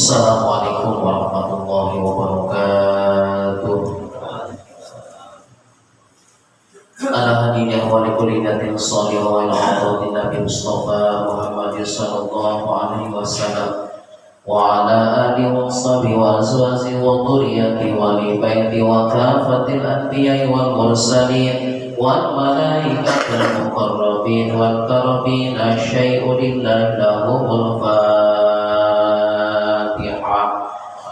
Assalamualaikum warahmatullahi wabarakatuh. Ala hadirin wa likullidatin shalihah wa ila hadratin Nabi Mustafa Muhammad sallallahu alaihi wasallam wa ala alihi wa sahbihi wa azwajihi wa dhurriyyatihi wa li baiti wa kafatil anbiya'i wal mursalin wal malaikatil muqarrabin wal karabin asyai'u lillahi lahumul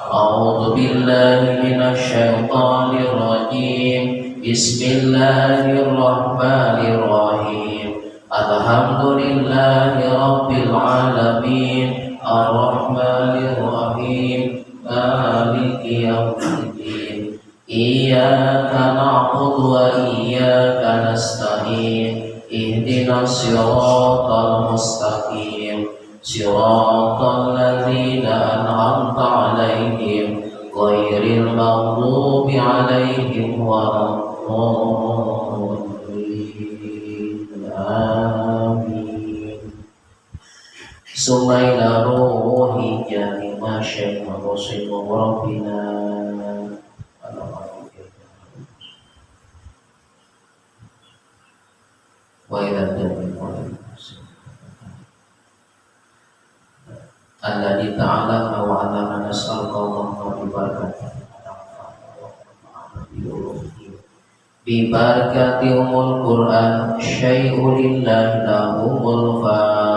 A'udzu billahi minasy syaithanir rajim. Bismillahirrahmanirrahim. Alhamdulillahi rabbil alamin. Arrahmanir rahim. Maliki yaumiddin. Iyyaka na'budu wa iyyaka nasta'in. Ihdinas siratal mustaqim. Siratal ladzina an'amta 'alaihim ghairil maghdubi 'alaihim waladdallin. Amin. Sumaila ruhi jani ma syai'a rasul rabbina wa ila Alladzi ta'ala wa 'ala nas'aluka Allahumma bi barakati umul Qur'an syai'u lillahi lahumul Fatihah.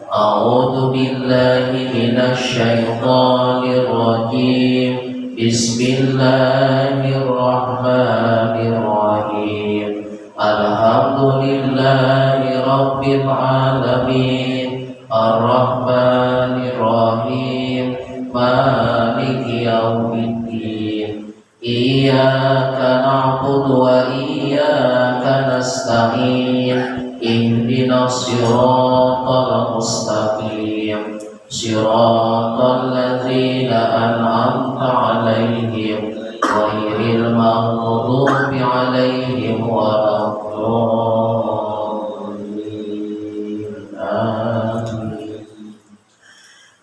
A'udzu billahi minasy syaithanir rajim. Bismillahirrahmanirrahim. Alhamdulillahi rabbil alamin. Ar-Rahmanir Rahim. Maliki yaumiddin. Iyyaka na'budu wa iyyaka nasta'in. Ihdinas siratal mustaqim. Siratal ladzina an'amta 'alaihim ghairil maghdubi 'alaihim waladdallin.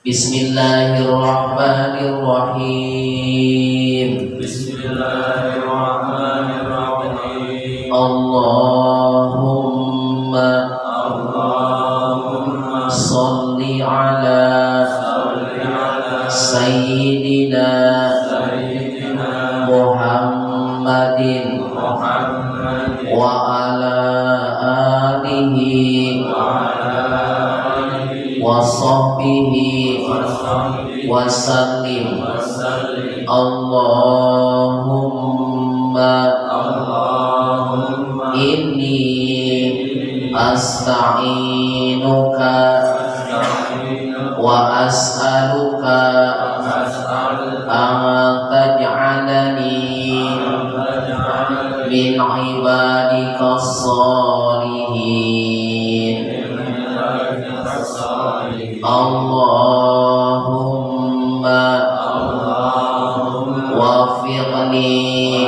Bismillahirrahmanirrahim. Bismillahirrahmanirrahim. Allahumma salli ala sayyidina Muhammadin wa ala alihi wa sahbihi wa sallim. Allahumma inni asta'inuka wa as'aluka an taj'alani min ibadika shalihin. Allahumma waffiqni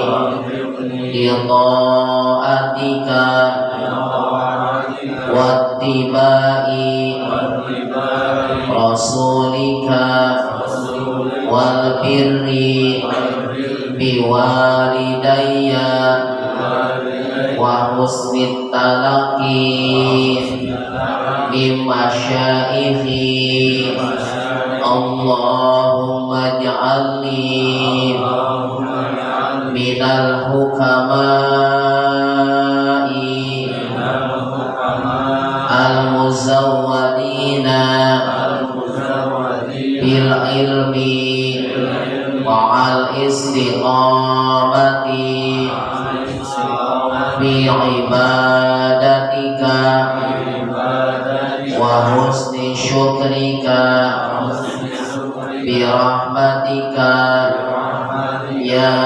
li ta'atika wattiba'i rasulika wal birri biwalidayya wa husnit talaqi bimasyaikhi. Allahumma ja'alni minal hukama'i al-muzawwadina bil ilmi wa'al istiqamati bi ibadatika wa husni syukrika bi rahmatika ya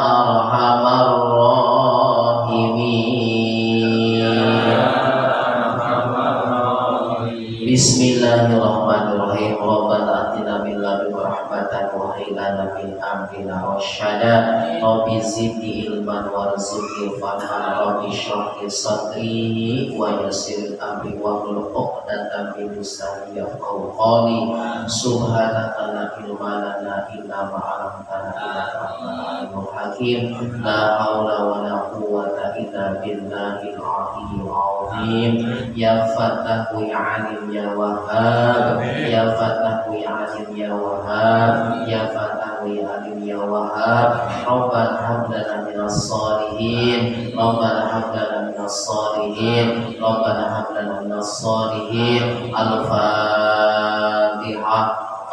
arhamar rahimin. Bismillahirrahmanirrahim. Rabbana atina min ladunka rahmatan wa hilana min amrina rasyada. Rabbi zidni ilman warzuqni fahman. Rabbi shrah li sadri wa yassir amri wahlul 'uqdatam min lisani yafqahu qawli. Subhanaka la ilma lana illa ma 'allamtana innaka antal alimul hakim. La haula wa la quwwata illa billahil aliyyil azim. Ya Fattahu ya Alim ya Wahhab, ya Fattahu ya Alim ya Wahhab, ya Fattahu ya Alim ya Wahhab. Rabbana hab lana minas shalihin, Rabbana hab lana minas shalihin, Rabbana hab lana minas shalihin. Al-Fatihah.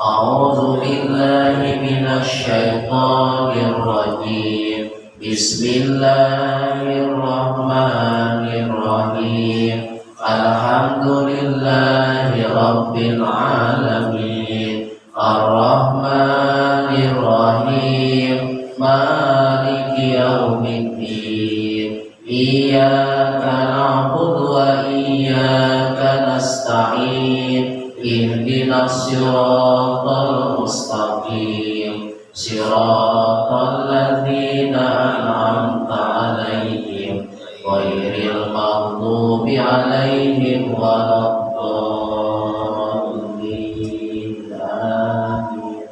A'udzu billahi minasy syaithanir rajim. Bismillahirrahmanirrahim. Alhamdulillahi rabbil alamin. Ar-Rahmanir-Rahim. Maliki yaumiddin. Iyyaka na'budu wa iyyaka nasta'in. Ihdinas siratal mustaqim. Siratal ladzina an'amta 'alaihim ghairil maghdubi 'alaihim waladdallin. Amin.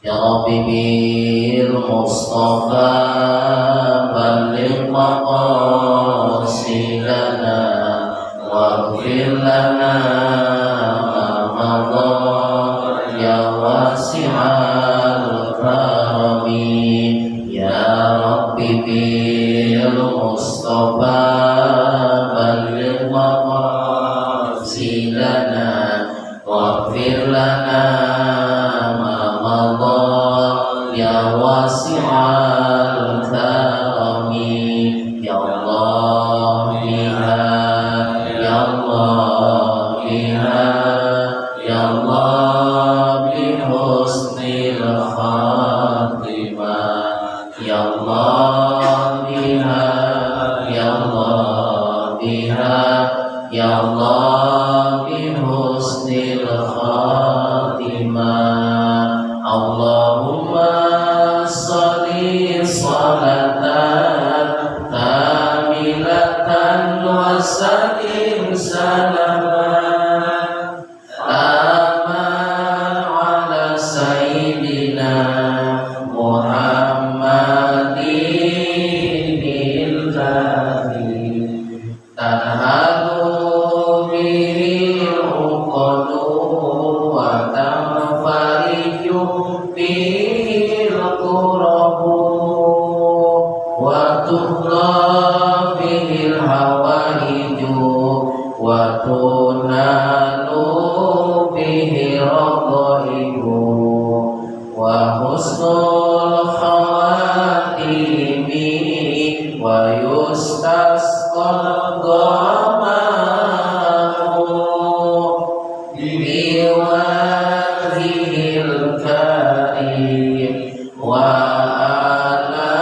Ya Rabbi bil Mustafa balligh maqasidana waghfir lana ma madha ya wasi'al karami. Ya Rabbi bil Mustafa balligh maqasidana waghfir lana ma madha ya wasi'al karami. Ya Allah biha, ya Allah biha, ya Allah bi husnil khatimah. Ya Allah biha, ya Allah biha, ya Allah bi husnil khatimah. Allahumma sholli sholatan kamilatan wa sallim salaman aman ala sayyidina Muhammadin billahi tanhalu bihil uqadu wa tanfariju bihil qurabu wa tuqla bihil hawaiju wa tunalu bihi radaibu wa husnul khawatimi wa yustasqal ghamamu biwajhil karim wa ala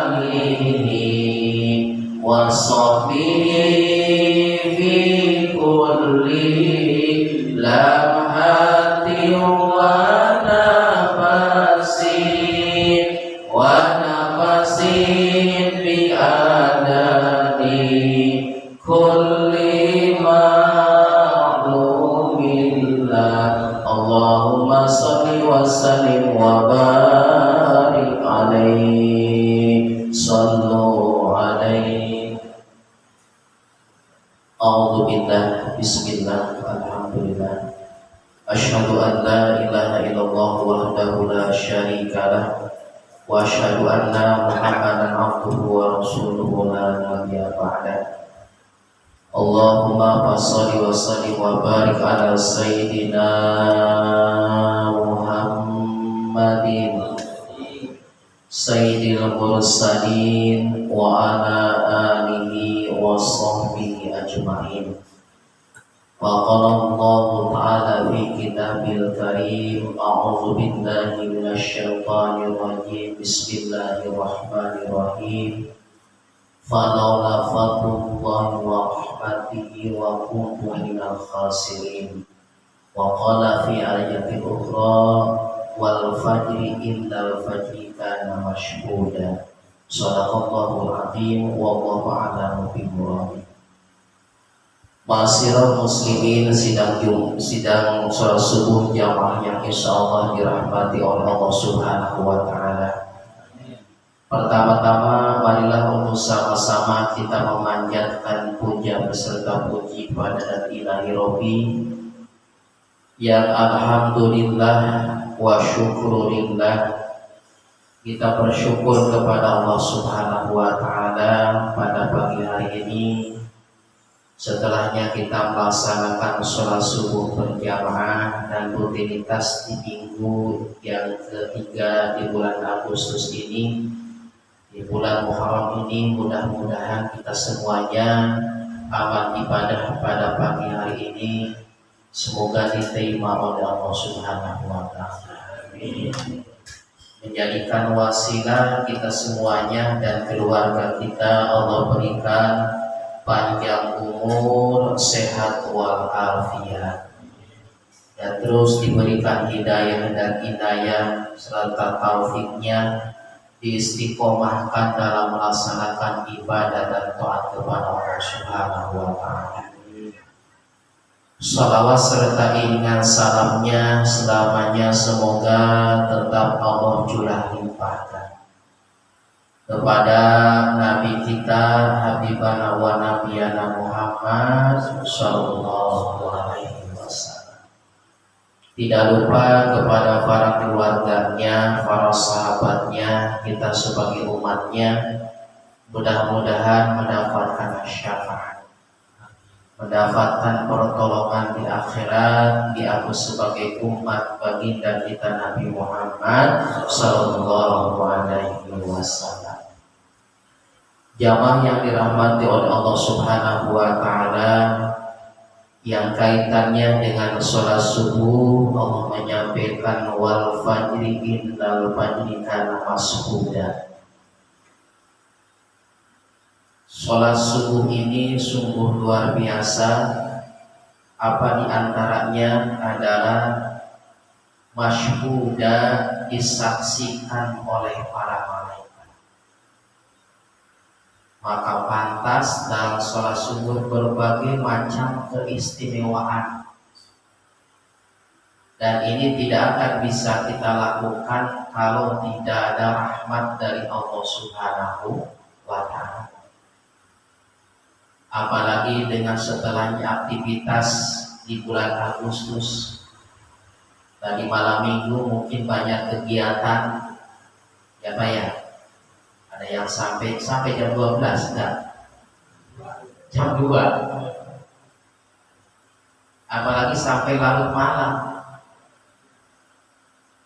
alihi wa sahbihi fi kulli lamhatin wa nafasin bi adadi kulli ma'lumillah. Allahumma sholli wa sallim wa barik alaihi. Sallu alaihi. A'udzu billah. Bismillah. Alhamdulillah. Asyhadu an la ilaha illallah wahdahu la syarika lah wa asyhadu anna Muhammadan abduhu wa rasuluhu la nabiyya ba'da. Allahumma shalli wa sallim wa barik ala sayyidina Muhammadin sayyidil mursalin wa ala alihi wa sahbihi ajma'in. Wa qala Allahu ta'ala fi kitabil karim. A'udzu billahi minasy syaithanir rajim. Bismillahirrahmanirrahim. Falaula fadlullahi wa rahmatihi wa kuntu minal khasirin. wa qala fi ayatin ukhra wal fajri innal fajri kana mashhuda. Shadaqallahul azim wallahu a'lamu bimurad. Ma'asyiral muslimin, sidang sholat subuh jamaah yang insyaallah dirahmati oleh Allah Subhanahu wa taala. Pertama-tama marilah untuk sama-sama kita memanjatkan puja beserta puji pada zat ilahi Rabbi yang alhamdulillah wa syukurillah. Kita bersyukur kepada Allah Subhanahu wa taala pada pagi hari ini setelahnya kita melaksanakan sholat subuh berjamaah dan rutinitas di minggu yang ketiga di bulan Agustus ini. Di bulan Muharram ini mudah-mudahan kita semuanya amal ibadah pada pagi hari ini semoga diterima oleh Allah Subhanahu wa taala. Menjadikan wasilah kita semuanya dan keluarga kita Allah berikan panjang umur, sehat walafiat, dan terus diberikan hidayah dan inayah serta taufiknya diistiqomahkan dalam melaksanakan ibadah dan taat kepada Allah Subhanahu wa taala. Salawat serta iringan salamnya selamanya semoga tetap Allah curah limpahkan kepada Nabi kita Habibana wa Nabiyana Muhammad sallallahu alaihi wasallam. Tidak lupa kepada para keluarganya, para sahabatnya, kita sebagai umatnya, mudah-mudahan mendapatkan syafaat, mendapatkan pertolongan di akhirat, diaku sebagai umat baginda kita Nabi Muhammad sallallahu alaihi wasallam. Jamaah yang dirahmati oleh Allah Subhanahu wa taala, yang kaitannya dengan sholat subuh, Allah menyampaikan wal fajri innal fajri kana mashhuda. Sholat subuh ini sungguh luar biasa. Apa diantaranya adalah mashhuda, disaksikan oleh para malaikat. Maka pantas dalam sholat subuh berbagai macam keistimewaan, dan ini tidak akan bisa kita lakukan kalau tidak ada rahmat dari Allah Subhanahu wa ta'ala. Apalagi dengan setelahnya aktivitas di bulan Agustus. Tadi malam minggu mungkin banyak kegiatan, ya Pak ya. Ada yang sampai jam 12, enggak? Jam 2. Apalagi sampai larut malam.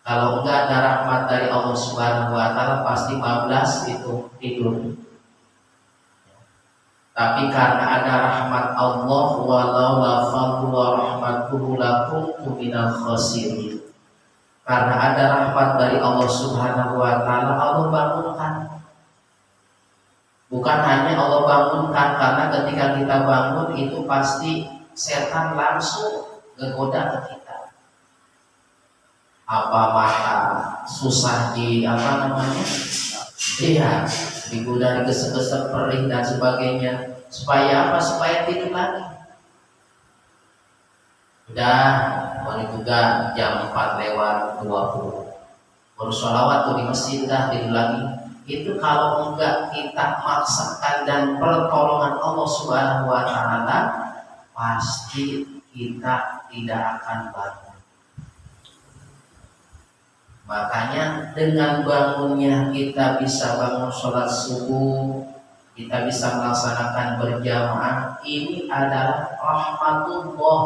Kalau enggak ada rahmat dari Allah Subhanahu wa taala pasti 15 itu tidur. Tapi karena ada rahmat Allah, walau la fadlu wa rahmatuhu lakuntu minal khasirin. Karena ada rahmat dari Allah Subhanahu wa taala, Allah bangunkan. Bukan hanya Allah bangunkan, karena ketika kita bangun itu pasti setan langsung menggoda ke kita. Apa mata susah Iya, digoda kesek-kesek perih dan sebagainya. Supaya apa? Supaya tidur lagi. Udah, hari juga jam 4:20. Baru sholawat tuh di masjid, dah tidur lagi. Itu kalau enggak kita maksakan dan pertolongan Allah Subhanahu wa taala, pasti kita tidak akan bangun. Makanya dengan bangunnya kita bisa bangun sholat subuh, kita bisa melaksanakan berjamaah, ini adalah rahmatullah,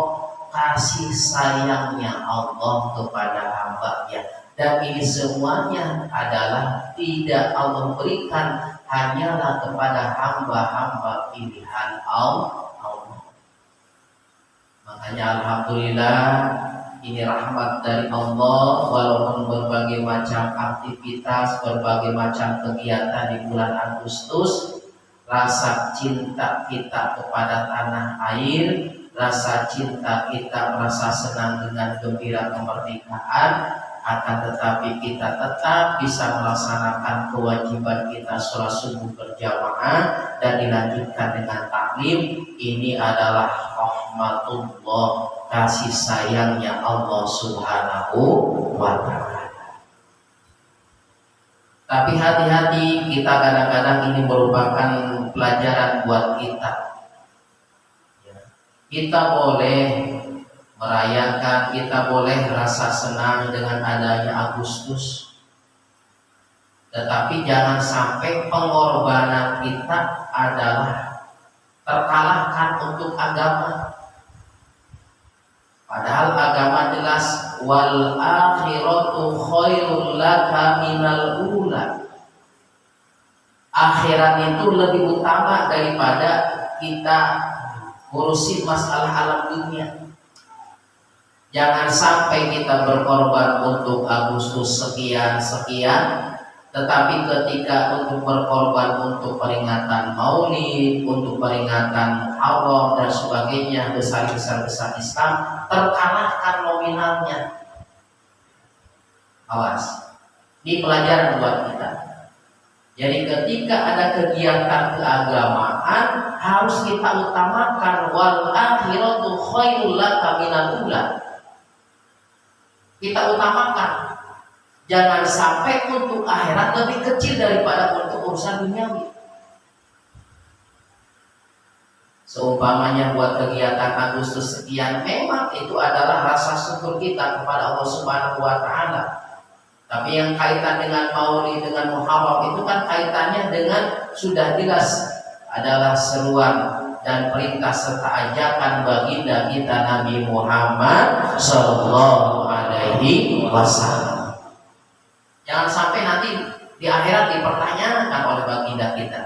kasih sayangnya Allah kepada hamba-Nya. Dan ini semuanya adalah tidak Allah berikan hanyalah kepada hamba-hamba pilihan Allah. Makanya alhamdulillah ini rahmat dari Allah, walaupun berbagai macam aktivitas, berbagai macam kegiatan di bulan Agustus, rasa cinta kita kepada tanah air rasa cinta kita, merasa senang dengan gembira kemerdekaan, akan tetapi kita tetap bisa melaksanakan kewajiban kita sholat subuh berjamaah dan dilanjutkan dengan taklim. Ini adalah rahmatullah, kasih sayangnya Allah Subhanahu wa ta'ala. Tapi hati-hati, kita kadang-kadang ini merupakan pelajaran buat kita. Kita boleh merayakan, kita boleh rasa senang dengan adanya Agustus, tetapi jangan sampai pengorbanan kita adalah terkalahkan untuk agama. Padahal agama jelas, wal akhiratu khairul laka minal ula. Akhirat itu lebih utama daripada kita ngurusin masalah alam dunia. Jangan sampai kita berkorban untuk Agustus sekian-sekian, tetapi ketika untuk berkorban untuk peringatan Maulid, untuk peringatan Muharram dan sebagainya, besar-besar Islam, terkalahkan nominalnya. Awas, ini pelajaran buat kita. Jadi ketika ada kegiatan keagamaan, harus kita utamakan wal akhiratu khairul laka minal ula. Kita utamakan, jangan sampai untuk akhirat lebih kecil daripada untuk urusan duniawi. Seumpamanya buat kegiatan Agustus sekian, memang itu adalah rasa syukur kita kepada Allah Subhanahu wa ta'ala. Tapi yang kaitan dengan Maulid, dengan Muharram, itu kan kaitannya dengan sudah jelas adalah seruan dan perintah serta ajakan baginda kita Nabi Muhammad Sallallahu Alaihi Wasallam. Jangan sampai nanti di akhirat dipertanyakan oleh baginda kita.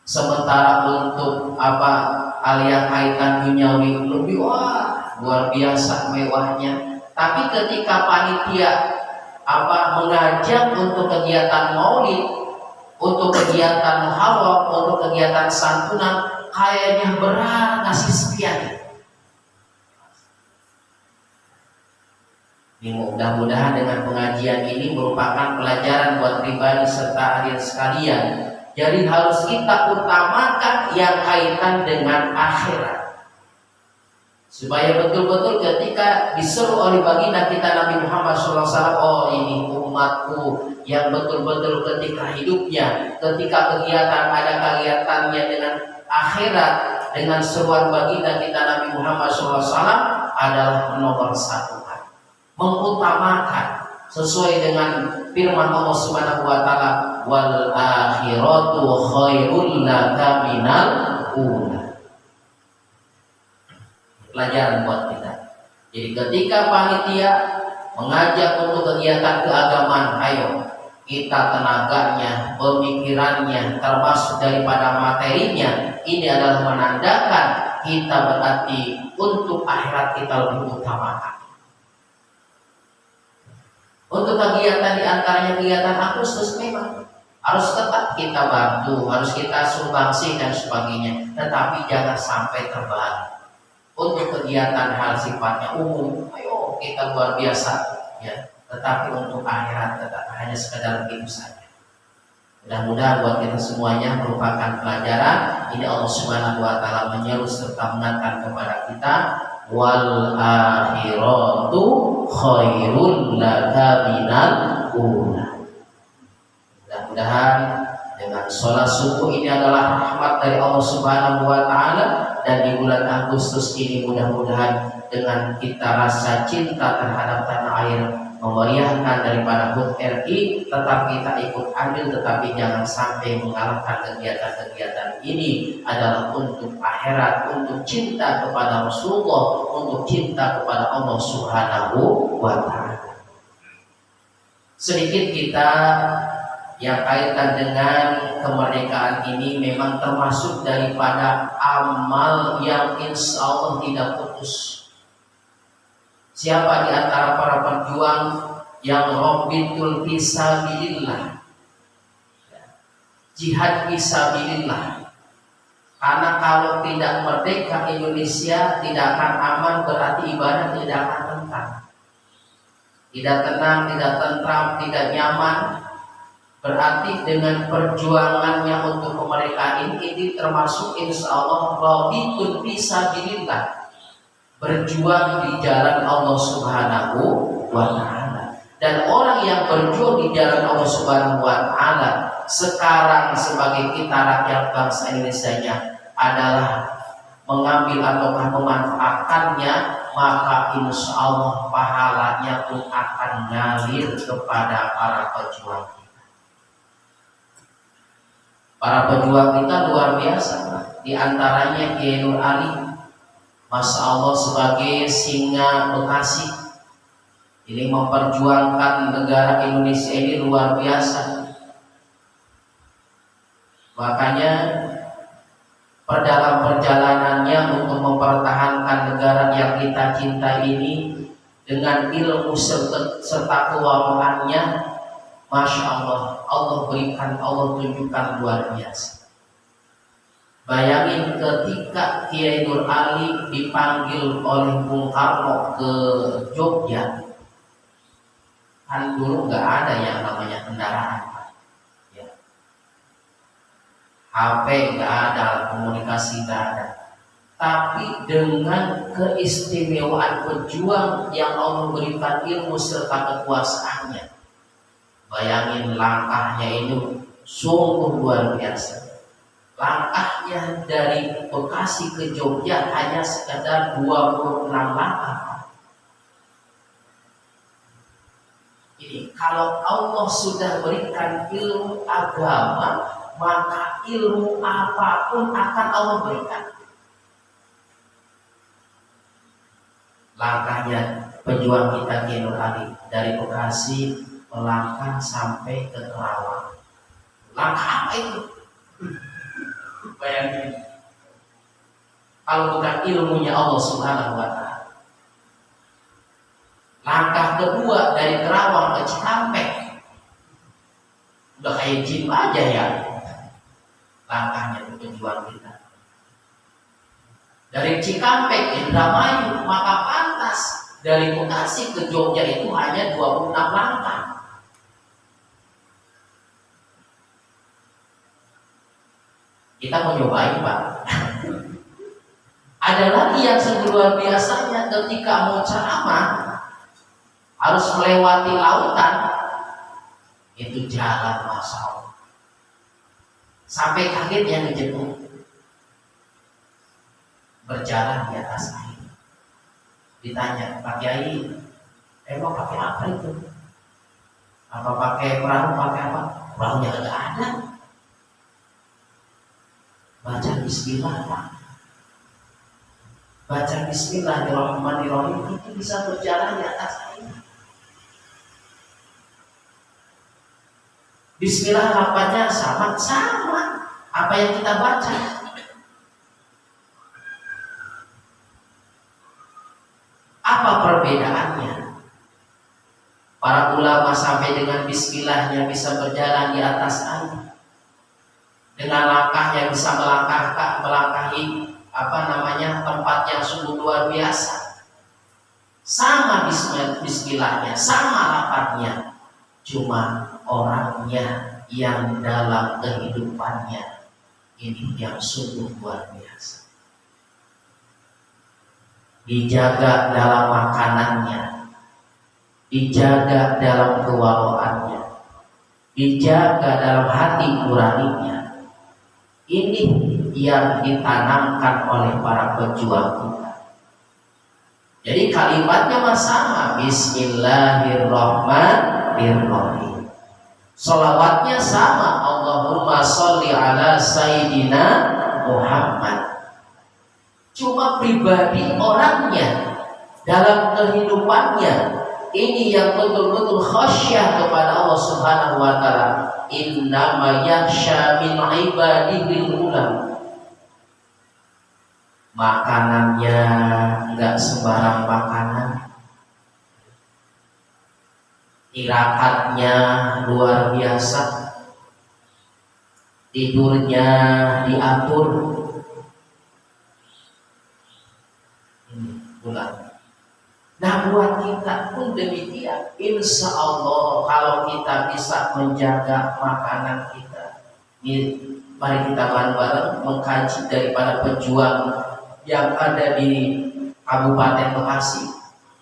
Sementara untuk hal yang kaitan duniawi lebih luar biasa mewahnya. Tapi ketika panitia mengajak untuk kegiatan Maulid, untuk kegiatan Muharram, untuk kegiatan santunan, kayaknya berat ngasih sekian. Mudah-mudahan dengan pengajian ini merupakan pelajaran buat pribadi serta hadirin sekalian. Jadi harus kita utamakan yang kaitan dengan akhirat, supaya betul-betul ketika diseru oleh baginda kita Nabi Muhammad SAW, oh ini umatku yang betul-betul ketika hidupnya, ketika ada kegiatannya dengan akhirat, dengan seruan baginda kita Nabi Muhammad SAW adalah nomor satu, mengutamakan sesuai dengan firman Allah Subhanahu wa ta'ala, wal akhiratu khairul laka minal ula. Pelajaran buat kita. Jadi ketika panitia mengajak untuk kegiatan keagamaan, ayo kita tenaganya, pemikirannya, termasuk daripada materinya, ini adalah menandakan kita berarti untuk akhirat kita lebih utamakan. Untuk kegiatan diantaranya kegiatan Agustus memang harus tetap kita bantu, harus kita sumbangsi dan sebagainya, tetapi jangan sampai terbalik. Untuk kegiatan hal sifatnya umum, ayo kita luar biasa, ya. Tetapi untuk akhirat tetap hanya sekedar begitu saja. Mudah-mudahan buat kita semuanya merupakan pelajaran. Ini Allah Subhanahu wa ta'ala menyeru serta mengingatkan kepada kita, wal akhiratu khairul laka minal ula. Mudah-mudahan dengan sholat subuh ini adalah rahmat dari Allah Subhanahu wa ta'ala, dan di bulan Agustus ini mudah-mudahan dengan kita rasa cinta terhadap tanah air memeriahkan daripada HUT RI, tetap kita ikut ambil, tetapi jangan sampai mengalahkan kegiatan-kegiatan ini adalah untuk akhirat, untuk cinta kepada Rasulullah, untuk cinta kepada Allah Subhanahu wa ta'ala. Sedikit kita yang kaitan dengan kemerdekaan ini memang termasuk daripada amal yang insya Allah tidak putus. Siapa di antara para pejuang yang rabbitul fisabilillah, jihad fisabilillah, Karena kalau tidak merdeka Indonesia tidak akan aman, berarti ibadah tidak akan tentram. Tidak tenang, tidak tentram, tidak nyaman. Berarti dengan perjuangannya untuk kemerdekaan ini termasuk insya Allah raditun fisabilillah, berjuang di jalan Allah Subhanahu wa Ta'ala. Dan orang yang berjuang di jalan Allah Subhanahu wa Ta'ala sekarang sebagai kita rakyat bangsa Indonesia adalah mengambil ataukah memanfaatkannya, maka insya Allah pahalanya pun akan ngalir kepada para pejuang kita. Para pejuang kita luar biasa. Di antaranya Kiai Nur Ali, Masya Allah, sebagai singa Bekasi, ini memperjuangkan negara Indonesia ini luar biasa. Makanya dalam perjalanannya untuk mempertahankan negara yang kita cinta ini dengan ilmu serta kewalaannya, Masya Allah, Allah berikan, Allah tunjukkan luar biasa. Bayangin ketika Kiai Nur Ali dipanggil oleh Bung Karno ke Jogja, kan dulu nggak ada yang namanya kendaraan, ya. HP nggak ada, komunikasi nggak ada. Tapi dengan keistimewaan pejuang yang Allah berikan ilmu serta kekuasaannya, bayangin langkahnya itu sungguh luar biasa. Langkahnya dari Bekasi ke Jogja hanya sekedar 26 langkah. Ini kalau Allah sudah berikan ilmu agama, maka ilmu apapun akan Allah berikan. Langkahnya pejuang kita Kiai Nur Ali dari Bekasi melangkah sampai ke Kerawang. Langkah apa itu? Bayangin, kalau bukan ilmunya Allah Subhanahu wa Ta'ala. Langkah kedua dari Kerawang ke Cikampek, udah kayak jin aja ya. Langkahnya itu pejuang kita. Dari Cikampek Indramayu, maka pantas dari Bekasi ke Jogja itu hanya 26 langkah. Kita mau nyobain, Pak. Ada lagi yang luar biasanya, ketika mau ceramah harus melewati lautan, itu jalan Masya Allah. Sampai kaget yang dijemput, berjalan di atas air. Ditanya, Pak Kiai, emang pakai apa itu? Apa pakai perahu, pakai apa? Perahunya nggak ada. Baca Bismillah, Pak. Baca Bismillahirrahmanirrahim, itu bisa berjalan di atas air. Bismillah lafadznya sama apa yang kita baca. Apa perbedaannya? Para ulama sampai dengan Bismillahnya bisa berjalan di atas air. Dengan langkahnya bisa melangkahi tempat yang sungguh luar biasa. Sama Bismillahnya, sama lafadznya, cuma orangnya yang dalam kehidupannya ini yang sungguh luar biasa. Dijaga dalam makanannya, dijaga dalam kewalaannya, dijaga dalam hati nuraninya. Ini yang ditanamkan oleh para pejuang kita. Jadi kalimatnya sama, Bismillahirrahmanirrahim. Sholawatnya sama, Allahumma sholli ala Sayyidina Muhammad. Cuma pribadi orangnya dalam kehidupannya ini yang betul-betul khasyah kepada Allah Subhanahu wa Ta'ala. Innama yakhsha min ibadihil ulama. Makanannya enggak sembarang makanan. Tirakatnya luar biasa. Tidurnya diatur. syahwat kita pun demikian. Insya Allah kalau kita bisa menjaga makanan kita, mari kita bareng-bareng mengkaji daripada pejuang yang ada di Kabupaten Bekasi,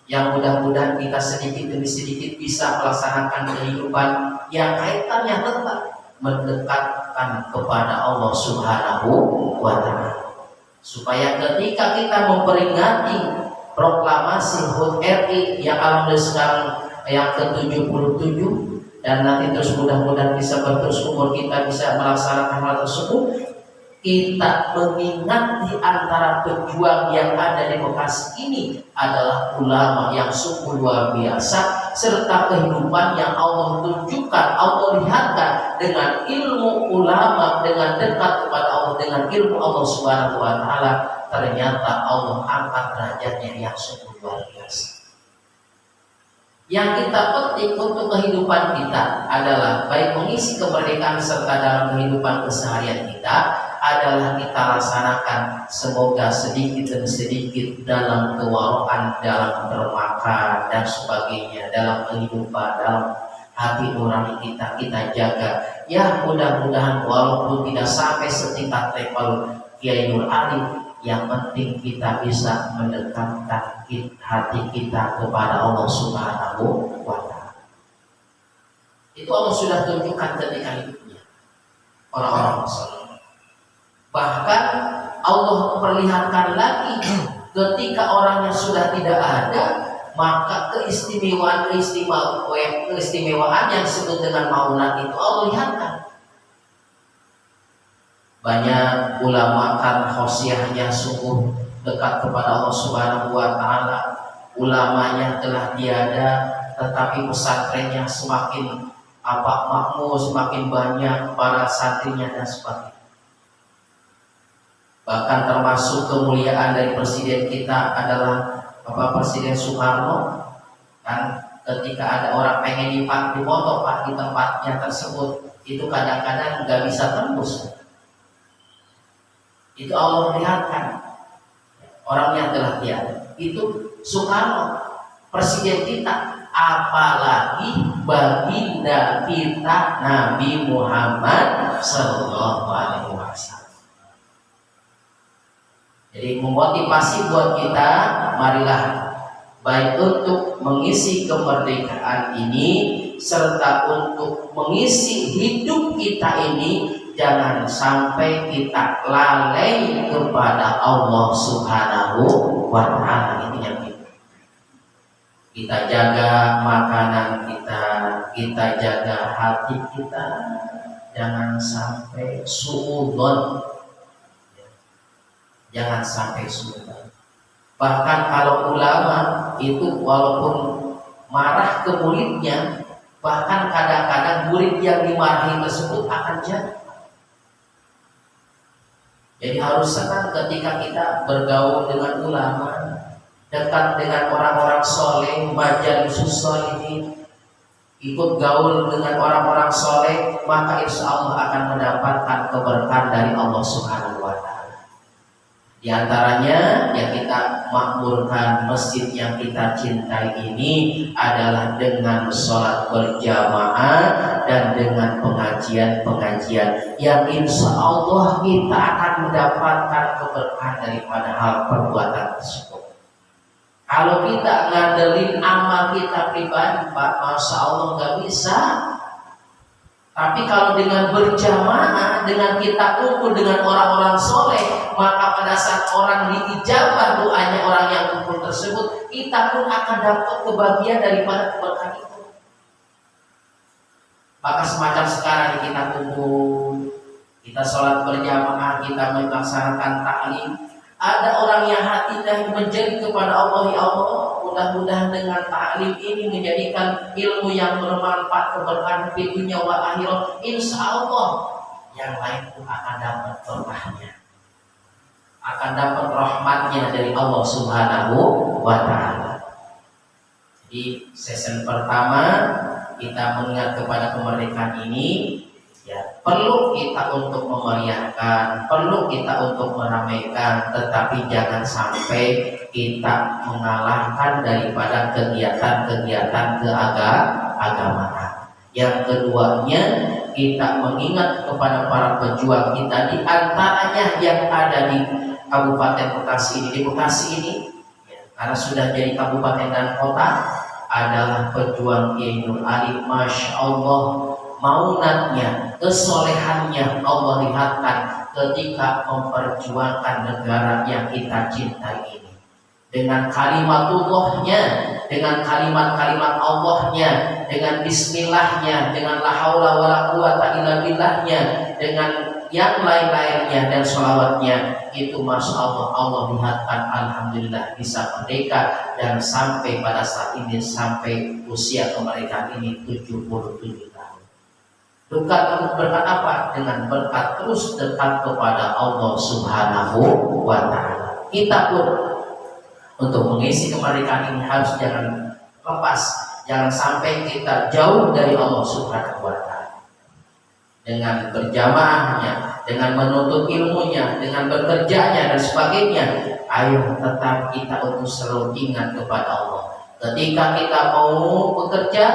yang mudah-mudahan kita sedikit demi sedikit bisa melaksanakan kehidupan yang kaitannya tetap mendekatkan kepada Allah Subhanahu wa Ta'ala, supaya ketika kita memperingati proklamasi HUT RI yang alhamdulillah sekarang yang ke-77 dan nanti terus mudah-mudahan bisa berterus umur kita bisa melaksanakan hal tersebut, kita mengingat di antara pejuang yang ada di Bekasi ini adalah ulama yang sungguh luar biasa, serta kehidupan yang Allah tunjukkan, Allah lihatkan dengan ilmu ulama, dengan dekat kepada Allah, dengan ilmu Allah Subhanahu wa Ta'ala, ternyata Allah angkat derajatnya yang sungguh luar biasa. Yang kita penting untuk kehidupan kita adalah baik mengisi kemerdekaan serta dalam kehidupan keseharian kita adalah kita laksanakan semoga sedikit demi sedikit dalam kewaraan, dalam bermakan dan sebagainya, dalam kehidupan, dalam hati nurani kita jaga. Ya mudah-mudahan walaupun tidak sampai setingkat level Kiai Nur Ali, yang penting kita bisa mendekatkan hati kita kepada Allah Subhanahu wa Ta'ala. Itu Allah sudah tunjukkan ketika hidupnya orang-orang saleh. Bahkan Allah perlihatkan lagi ketika orangnya sudah tidak ada, maka keistimewaan yang disebut dengan maunat itu Allah lihatkan. Banyak ulama kan khosyahnya sungguh dekat kepada Allah Subhanahu wa Ta'ala, ulamanya telah tiada, tetapi pesantrennya semakin makmur, semakin banyak para santrinya dan sebagainya. Bahkan termasuk kemuliaan dari presiden kita adalah Bapak Presiden Soekarno, kan ketika ada orang pengen dipoto Pak di tempatnya tersebut, itu kadang-kadang nggak bisa tembus. Itu Allah lihatkan orang yang telah tiada. Itu Soekarno, presiden kita, apalagi baginda kita Nabi Muhammad Sallallahu Alaihi Wasallam. Jadi memotivasi buat kita, marilah baik untuk mengisi kemerdekaan ini serta untuk mengisi hidup kita ini, jangan sampai kita lalai kepada Allah Subhanahu wa Ta'ala. Itu yang kita jaga makanan kita jaga hati kita, jangan sampai suudzon. Jangan sampai suudzon. Bahkan kalau ulama itu walaupun marah ke muridnya, bahkan kadang-kadang murid yang dimarahi tersebut akan jatuh. Jadi harus senang ketika kita bergaul dengan ulama, dekat dengan orang-orang soleh, majalisus sholihin, ikut gaul dengan orang-orang soleh, maka insya Allah akan mendapatkan keberkahan dari Allah Subhanahu wa Ta'ala. Di antaranya yang kita makmurkan masjid yang kita cintai ini adalah dengan sholat berjamaah dan dengan pengajian-pengajian yang insya Allah kita akan mendapatkan keberkahan daripada hal perbuatan tersebut. Kalau kita ngandelin amal kita pribadi, Pak, masya Allah nggak bisa. Tapi kalau dengan berjamaah, dengan kita kumpul dengan orang-orang soleh, maka pada saat orang diijabah doanya orang yang kumpul tersebut, kita pun akan dapat kebahagiaan daripada keberkahan itu. Maka semacam sekarang kita kumpul, kita sholat berjamaah, kita melaksanakan taklim. Ada orang yang hatinya menjadi kepada Allah, ya Allah, mudah-mudahan dengan taklim ini menjadikan ilmu yang bermanfaat, keberkahan di dunia wa akhirat. Insya Allah yang lain pun akan dapat berkahnya, akan dapat rahmatnya dari Allah Subhanahu wa Ta'ala. Jadi sesi pertama kita mengingat kepada kemerdekaan ini, ya Perlu kita untuk memeriahkan, perlu kita untuk meramaikan, tetapi jangan sampai kita mengalahkan daripada kegiatan-kegiatan keagamaan. Yang keduanya, kita mengingat kepada para pejuang kita, di antaranya yang ada di Kabupaten Bekasi ini, karena sudah jadi kabupaten dan kota, adalah pejuang Kiai Nur Ali. Masya Allah, maunatnya, kesolehannya Allah lihatkan ketika memperjuangkan negara yang kita cintai ini. Dengan kalimatullah-Nya, dengan kalimat-kalimat Allah-Nya, dengan bismillahnya, dengan la haula wala quwata illa billah-nya, dengan yang lain-lainnya dan sholawatnya, itu Masya Allah, Allah lihatkan alhamdulillah bisa merdeka dan sampai pada saat ini, sampai usia kemerdekaan ini 77 tahun. Berkat apa? Dengan berkat terus dekat kepada Allah Subhanahu wa Ta'ala. Kita pun untuk mengisi kemerdekaan ini harus jangan lepas, jangan sampai kita jauh dari Allah Subhanahu wa Ta'ala. Dengan berjamaahnya, dengan menuntut ilmunya, dengan bekerjanya dan sebagainya, ayo tetap kita untuk selalu ingat kepada Allah. Ketika kita mau bekerja,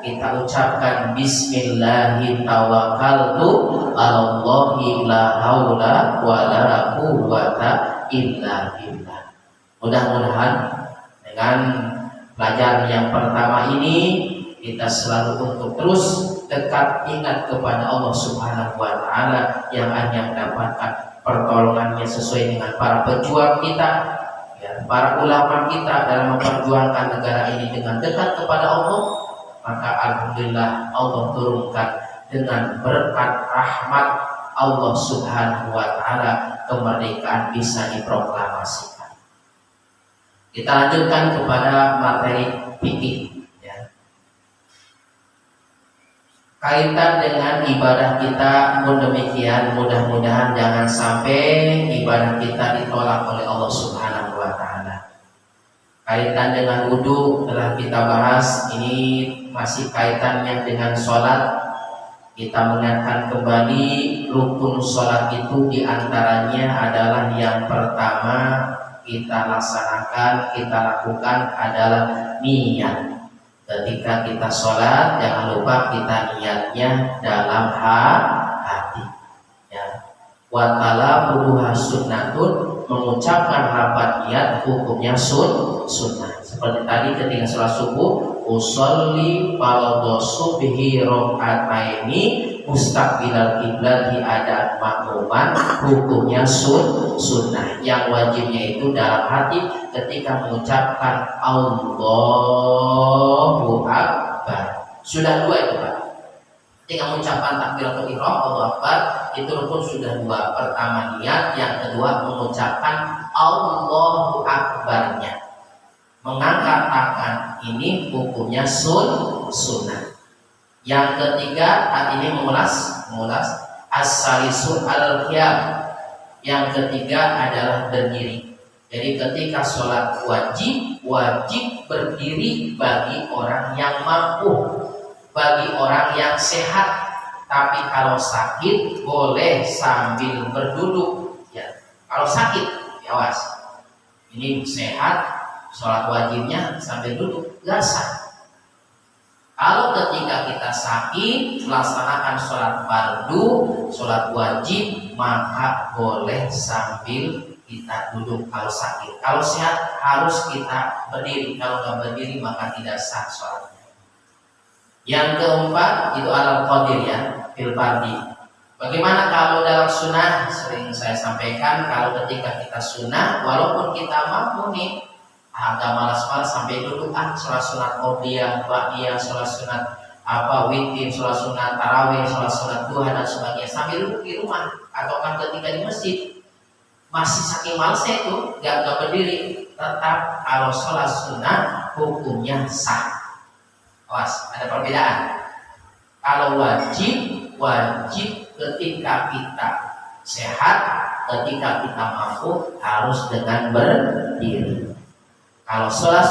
kita ucapkan Bismillahirrahmanirrahim, tawakkaltu 'alallahi la haula wala quwwata illa billah. Mudah-mudahan dengan pelajaran yang pertama ini kita selalu untuk terus dekat ingat kepada Allah Subhanahu wa Ta'ala, yang hanya mendapatkan pertolongannya sesuai dengan para pejuang kita, ya, para ulama kita dalam memperjuangkan negara ini dengan dekat kepada Allah. Maka alhamdulillah Allah turunkan dengan berkat rahmat Allah Subhanahu wa Ta'ala, kemerdekaan bisa diproklamasikan. Kita lanjutkan kepada materi fikih, ya. Kaitan dengan ibadah kita pun demikian, mudah-mudahan jangan sampai ibadah kita ditolak oleh Allah Subhanahu wa Ta'ala. Kaitan dengan wudhu telah kita bahas, ini masih kaitannya dengan sholat. Kita mengingatkan kembali rukun sholat itu diantaranya adalah yang pertama kita laksanakan, kita lakukan adalah niat. Ketika kita sholat, jangan lupa kita niatnya dalam hati, ya. Wa talabuha sunnatun, mengucapkan lafaz niat hukumnya sunnah. Seperti tadi ketika sholat subuh, usolli fardhu subhi rakaataini mustaqbilal qiblat ada makmuman, hukumnya sunnah. Yang wajibnya itu dalam hati ketika mengucapkan Allahu Akbar. Sudah dua itu Pak. Ketika mengucapkan takbiratul ihram Allahu Akbar, itu rukun sudah dua. Pertama niat, yang kedua mengucapkan Allahu Akbarnya. Mengangkat tangan ini hukumnya sunnah. Yang ketiga, ini mengulas as-salisu al-qiyam. Yang ketiga adalah berdiri. Jadi ketika sholat wajib berdiri bagi orang yang mampu, bagi orang yang sehat. Tapi kalau sakit boleh sambil berduduk, ya. Kalau sakit, ya awas. Ini sehat, sholat wajibnya sambil duduk, gak sah. Kalau ketika kita sakit melaksanakan sholat fardu, sholat wajib, maka boleh sambil kita duduk kalau sakit. Kalau sehat harus kita berdiri. Kalau nggak berdiri maka tidak sah sholatnya. Yang keempat itu alal qadir, ya, fil fardi. Bagaimana kalau dalam sunnah? Sering saya sampaikan, kalau ketika kita sunnah, walaupun kita mampu nih, agak malas-malas sampai duduk, sholat sunat qobliyah, ba'diyah, sholat sunat witir, sholat sunat tarawih, sholat sunat duha dan sebagainya, sambil duduk di rumah atau kan ketika di masjid, masih saking malasnya itu gak berdiri. Tetap kalau sholat sunat hukumnya sah. Awas, ada perbedaan. Kalau wajib ketika kita sehat, ketika kita mampu harus dengan berdiri. Kalau sholat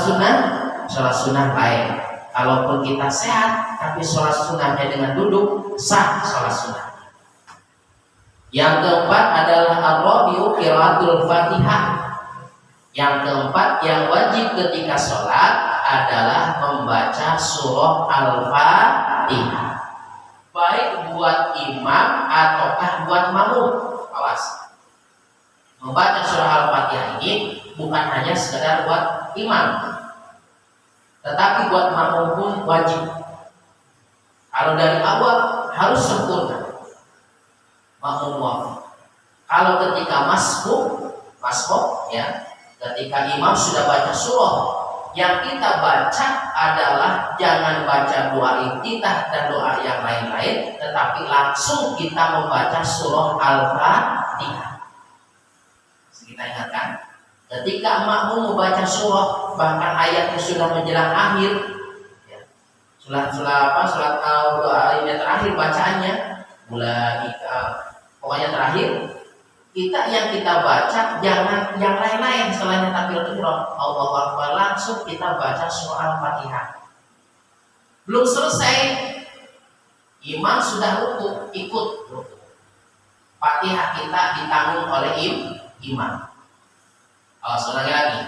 sunnah lain. Kalaupun kita sehat, tapi sholat sunnahnya dengan duduk, sah sholat sunnah. Yang keempat adalah ar-rabi'u qiraatul Fatihah. Yang keempat yang wajib ketika sholat adalah membaca surah Al-Fatihah, baik buat imam ataukah buat makmum. Awas, membaca surah Al-Fatihah ini bukan hanya sekedar buat imam, tetapi buat makmum pun wajib. Kalau dari awal harus sempurna, makmum wajib. Kalau ketika masbuk ya, ketika imam sudah baca surah, yang kita baca adalah jangan baca doa iftitah dan doa yang lain-lain, tetapi langsung kita membaca surah Al-Fatihah. Kita ingatkan, ketika makmum membaca surah, bahkan ayatnya sudah menjelang akhir, ya, surat doa yang terakhir bacaannya, pokoknya terakhir. Yang kita baca jangan yang lain-lain selain takbiratul ihram. Allahu Akbar, langsung kita baca surah Al-Fatihah. Belum selesai, imam sudah ruku, ikut ruku. Fatihah kita ditanggung oleh imam. Sekali lagi,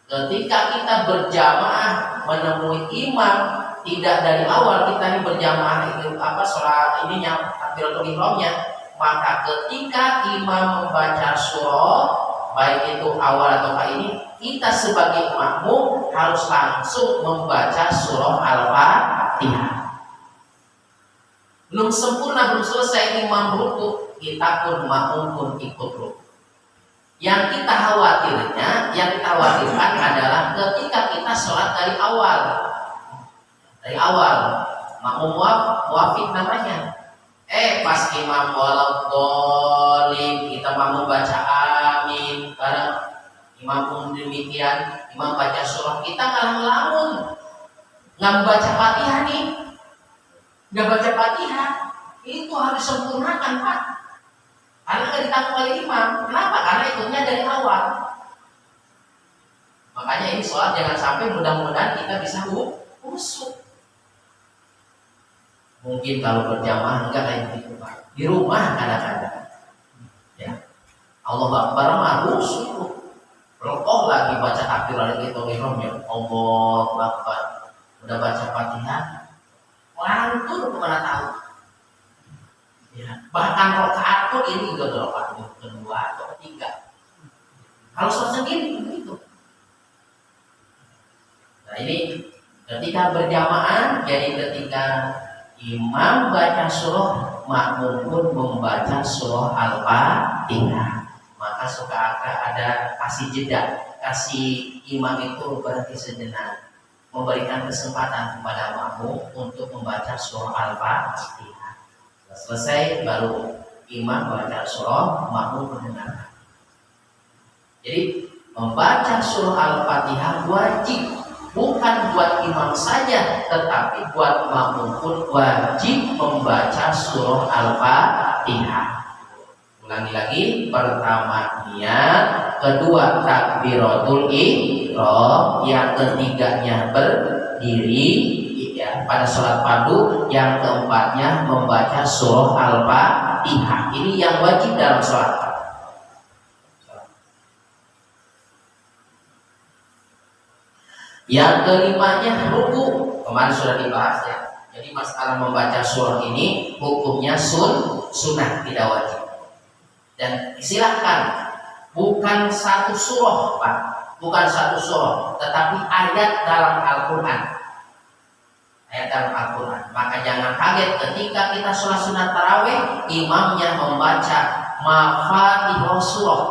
ketika kita berjamaah menemui imam, tidak dari awal kita ini berjamaah sholat ininya takbiratul ihramnya, maka ketika imam membaca surah, baik itu awal atau ini, kita sebagai makmum harus langsung membaca surah Al-Fatihah. Belum sempurna, belum selesai imam ruku, kita pun makmum pun ikut ruku. Yang kita khawatirkan adalah ketika kita sholat dari awal, makmum muafik namanya. Pas imam waladdallin, kita mau baca amin bareng imam pun demikian, imam baca surah, kita ngelamun nggak baca Fatihah nih, nggak baca Fatihah, itu harus sempurnakan Pak, karena nggak ditanggung oleh imam. Kenapa? Karena ikutnya dari awal. Makanya ini sholat jangan sampai, mudah-mudahan kita bisa khusyuk. Mungkin kalau berjamaah enggak kayak gitu Pak. Di rumah kadang-kadang, ya Allah Akbar harus lekoh lagi baca takbiratul ihram ya, Allah Akbar, udah baca Fatihah, lantur kemana tahu. Ya, bahkan rakaat pun ini juga rakaat kedua atau ketiga. Kalau sholat sendiri begitu. Nah ini ketika berjamaah, jadi ketika imam baca surah, makmum pun membaca surah Al-Fatihah. Maka suka ada kasih jeda, kasih imam itu berhenti sejenak, memberikan kesempatan kepada makmum untuk membaca surah Al-Fatihah. Selesai baru imam baca surah, makmum mendengarkan. Jadi membaca surah Al-Fatihah wajib. Bukan buat imam saja, tetapi buat makmum pun wajib membaca surah Al-Fatihah. Ulangi lagi, pertama niat, kedua takbiratul ihram, yang ketiganya berdiri ya pada sholat fardu, yang keempatnya membaca surah Al-Fatihah. Ini yang wajib dalam sholat. Yang kelimanya ruku, kemarin sudah dibahas ya. Jadi masalah membaca surah ini hukumnya sunnah, tidak wajib. Dan silahkan, bukan satu surah Pak, bukan satu surah, tetapi ayat dalam Al-Quran. Ayat dalam Al-Quran. Maka jangan kaget ketika kita sholat sunat tarawih, imamnya membaca mafatihah surah,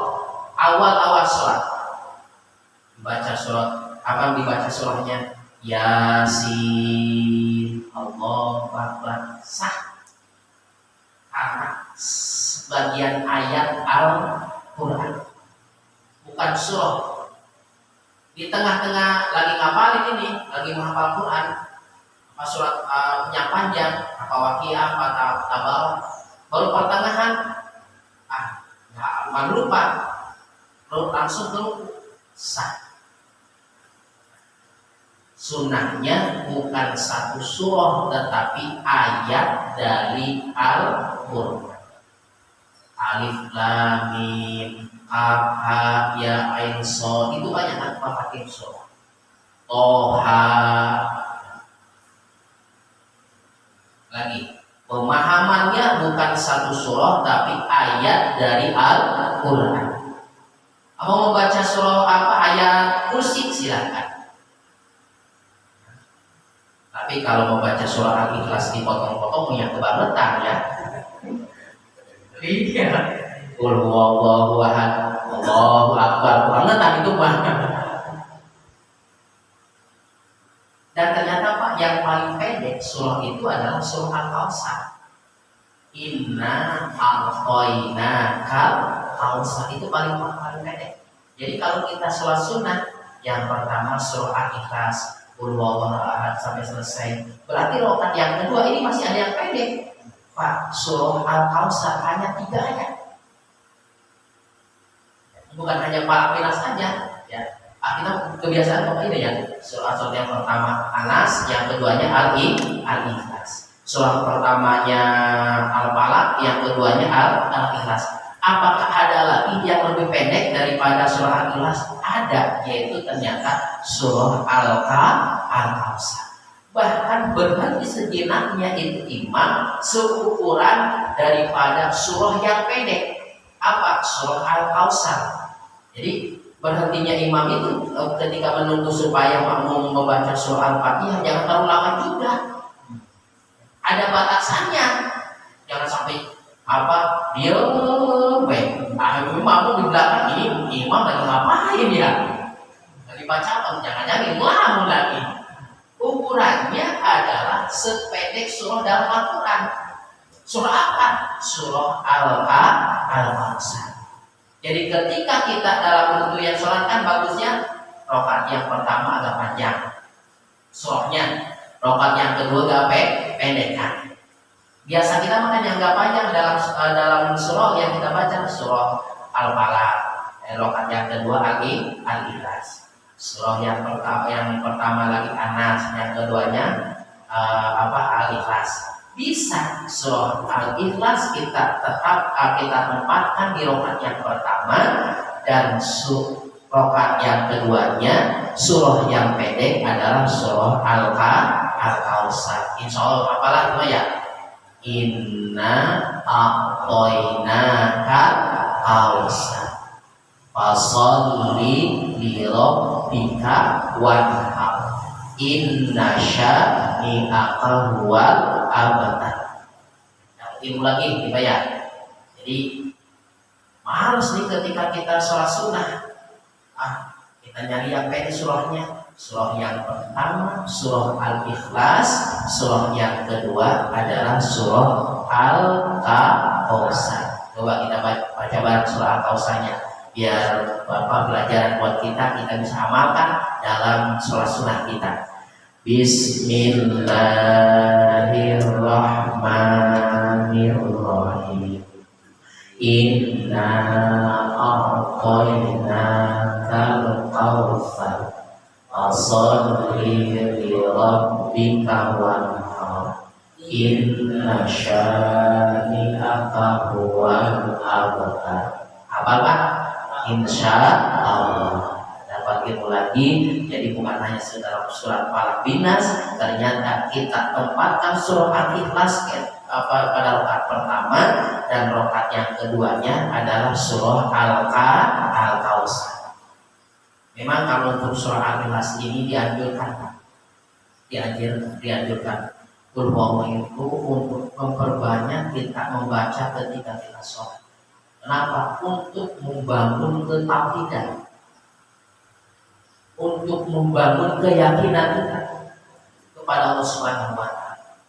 awal-awal sholat. Baca surat, apa dibaca surahnya? Yasin, Allahu Akbar, sah. Karena sebagian ayat Al-Quran, bukan surah. Di tengah-tengah lagi ngapalin ini, lagi menghafal Quran, apa surat yang panjang, apa Waqiah, apa Tabarak, baru pertengahan, nggak lupa, langsung ke sah. Sunnahnya bukan satu surah, tetapi ayat dari Al-Quran. alif lam mim kaf ha ya ain shad itu banyak kan mafatim surah. Toha lagi pemahamannya bukan satu surah tapi ayat dari Al-Quran. Mau membaca surah apa ayat kursi silakan. Tapi kalau membaca surah Al-Ikhlas dipotong-potong yang kebangetan ya. Iya. Qul huwallahu ahad, Allahu akbar. Kebangetan itu mah. Dan ternyata Pak yang paling pendek surah itu adalah surah Al-Kautsar. Inna a'thainaka Kautsar itu paling pendek. Jadi kalau kita sholat sunnah yang pertama surah Al-Ikhlas, Qul huwallahu ahad sampai selesai. Berarti rakaat yang kedua ini masih ada yang pendek. Pak, surah Al-Kautsar hanya 3 ayat. Bukan hanya Pak Pinas saja, ya. Kita kebiasaan kok ini ya. Surah yang pertama Anas, yang keduanya Al-Ikhlas. Surah pertamanya Al-Falaq, yang keduanya Al-Ikhlas. Apakah ada lagi yang lebih pendek daripada surah Al-Ikhlas? Ada, yaitu ternyata surah Al-Kautsar. Bahkan berhenti sejenaknya itu imam seukuran daripada surah yang pendek. Apa? Surah Al-Kautsar. Jadi berhentinya imam itu ketika menunggu supaya makmum membaca surah Al-Fatihah jangan terlalu lama juga. Ada batasannya. Jangan sampai dia makmum di belakang ini imam lagi ngapain ya? Lagi baca apa? Jangan-jangan ngelamun lagi. Ukurannya adalah sependek surah dalam Al-Quran. Surah apa? Surah Al-Kautsar. Jadi ketika kita dalam bentuk yang sholat kan bagusnya rakaat yang pertama agak panjang surahnya, rakaat yang kedua agak pendek kan. Biasa kita makan yang agak panjang dalam surah yang kita baca surah Al-Falaq, rakaat yang kedua Al-Ikhlas. Surah yang pertama lagi Anas, yang keduanya Al-Ikhlas. Bisa surah Al-Ikhlas kita tempatkan di rakaat yang pertama dan rakaat yang keduanya surah yang pendek adalah surah Al-Kautsar. Insyaallah apalah itu ya. Inna a'thainaka Kautsar. Fasholli li rabbika wanhar. Inna syani'aka huwal abtar. Ilmu lagi dibayar. Jadi harus nih ketika kita sholat sunnah, kita nyari yang pendek surahnya. Surah yang pertama surah Al-Ikhlas, surah yang kedua adalah surah Al-Kautsar. Coba kita baca bareng surah Al-Kautsarnya biar Bapak pelajaran buat kita bisa amalkan dalam sholat sunnah kita. Bismillahirrahmanirrahim. Inna a'thainakal kautsar. Fasholli li rabbika wanhar. Inna syani'aka huwal abtar. Apa Pak? Insya Allah. Ilmu lagi, jadi bukan hanya sekedar surat Falaq Binas, ternyata kita tempatkan surah Al-Ikhlas pada rakaat pertama dan rakaat yang keduanya adalah surah Al-Kautsar. Memang kalau untuk surah Al-Ikhlas ini dianjurkan itu untuk memperbanyak kita membaca ketika kita sholat. Kenapa? Untuk membangun ketakwaan, untuk membangun keyakinan kita kepada Allah Subhanahu wa taala.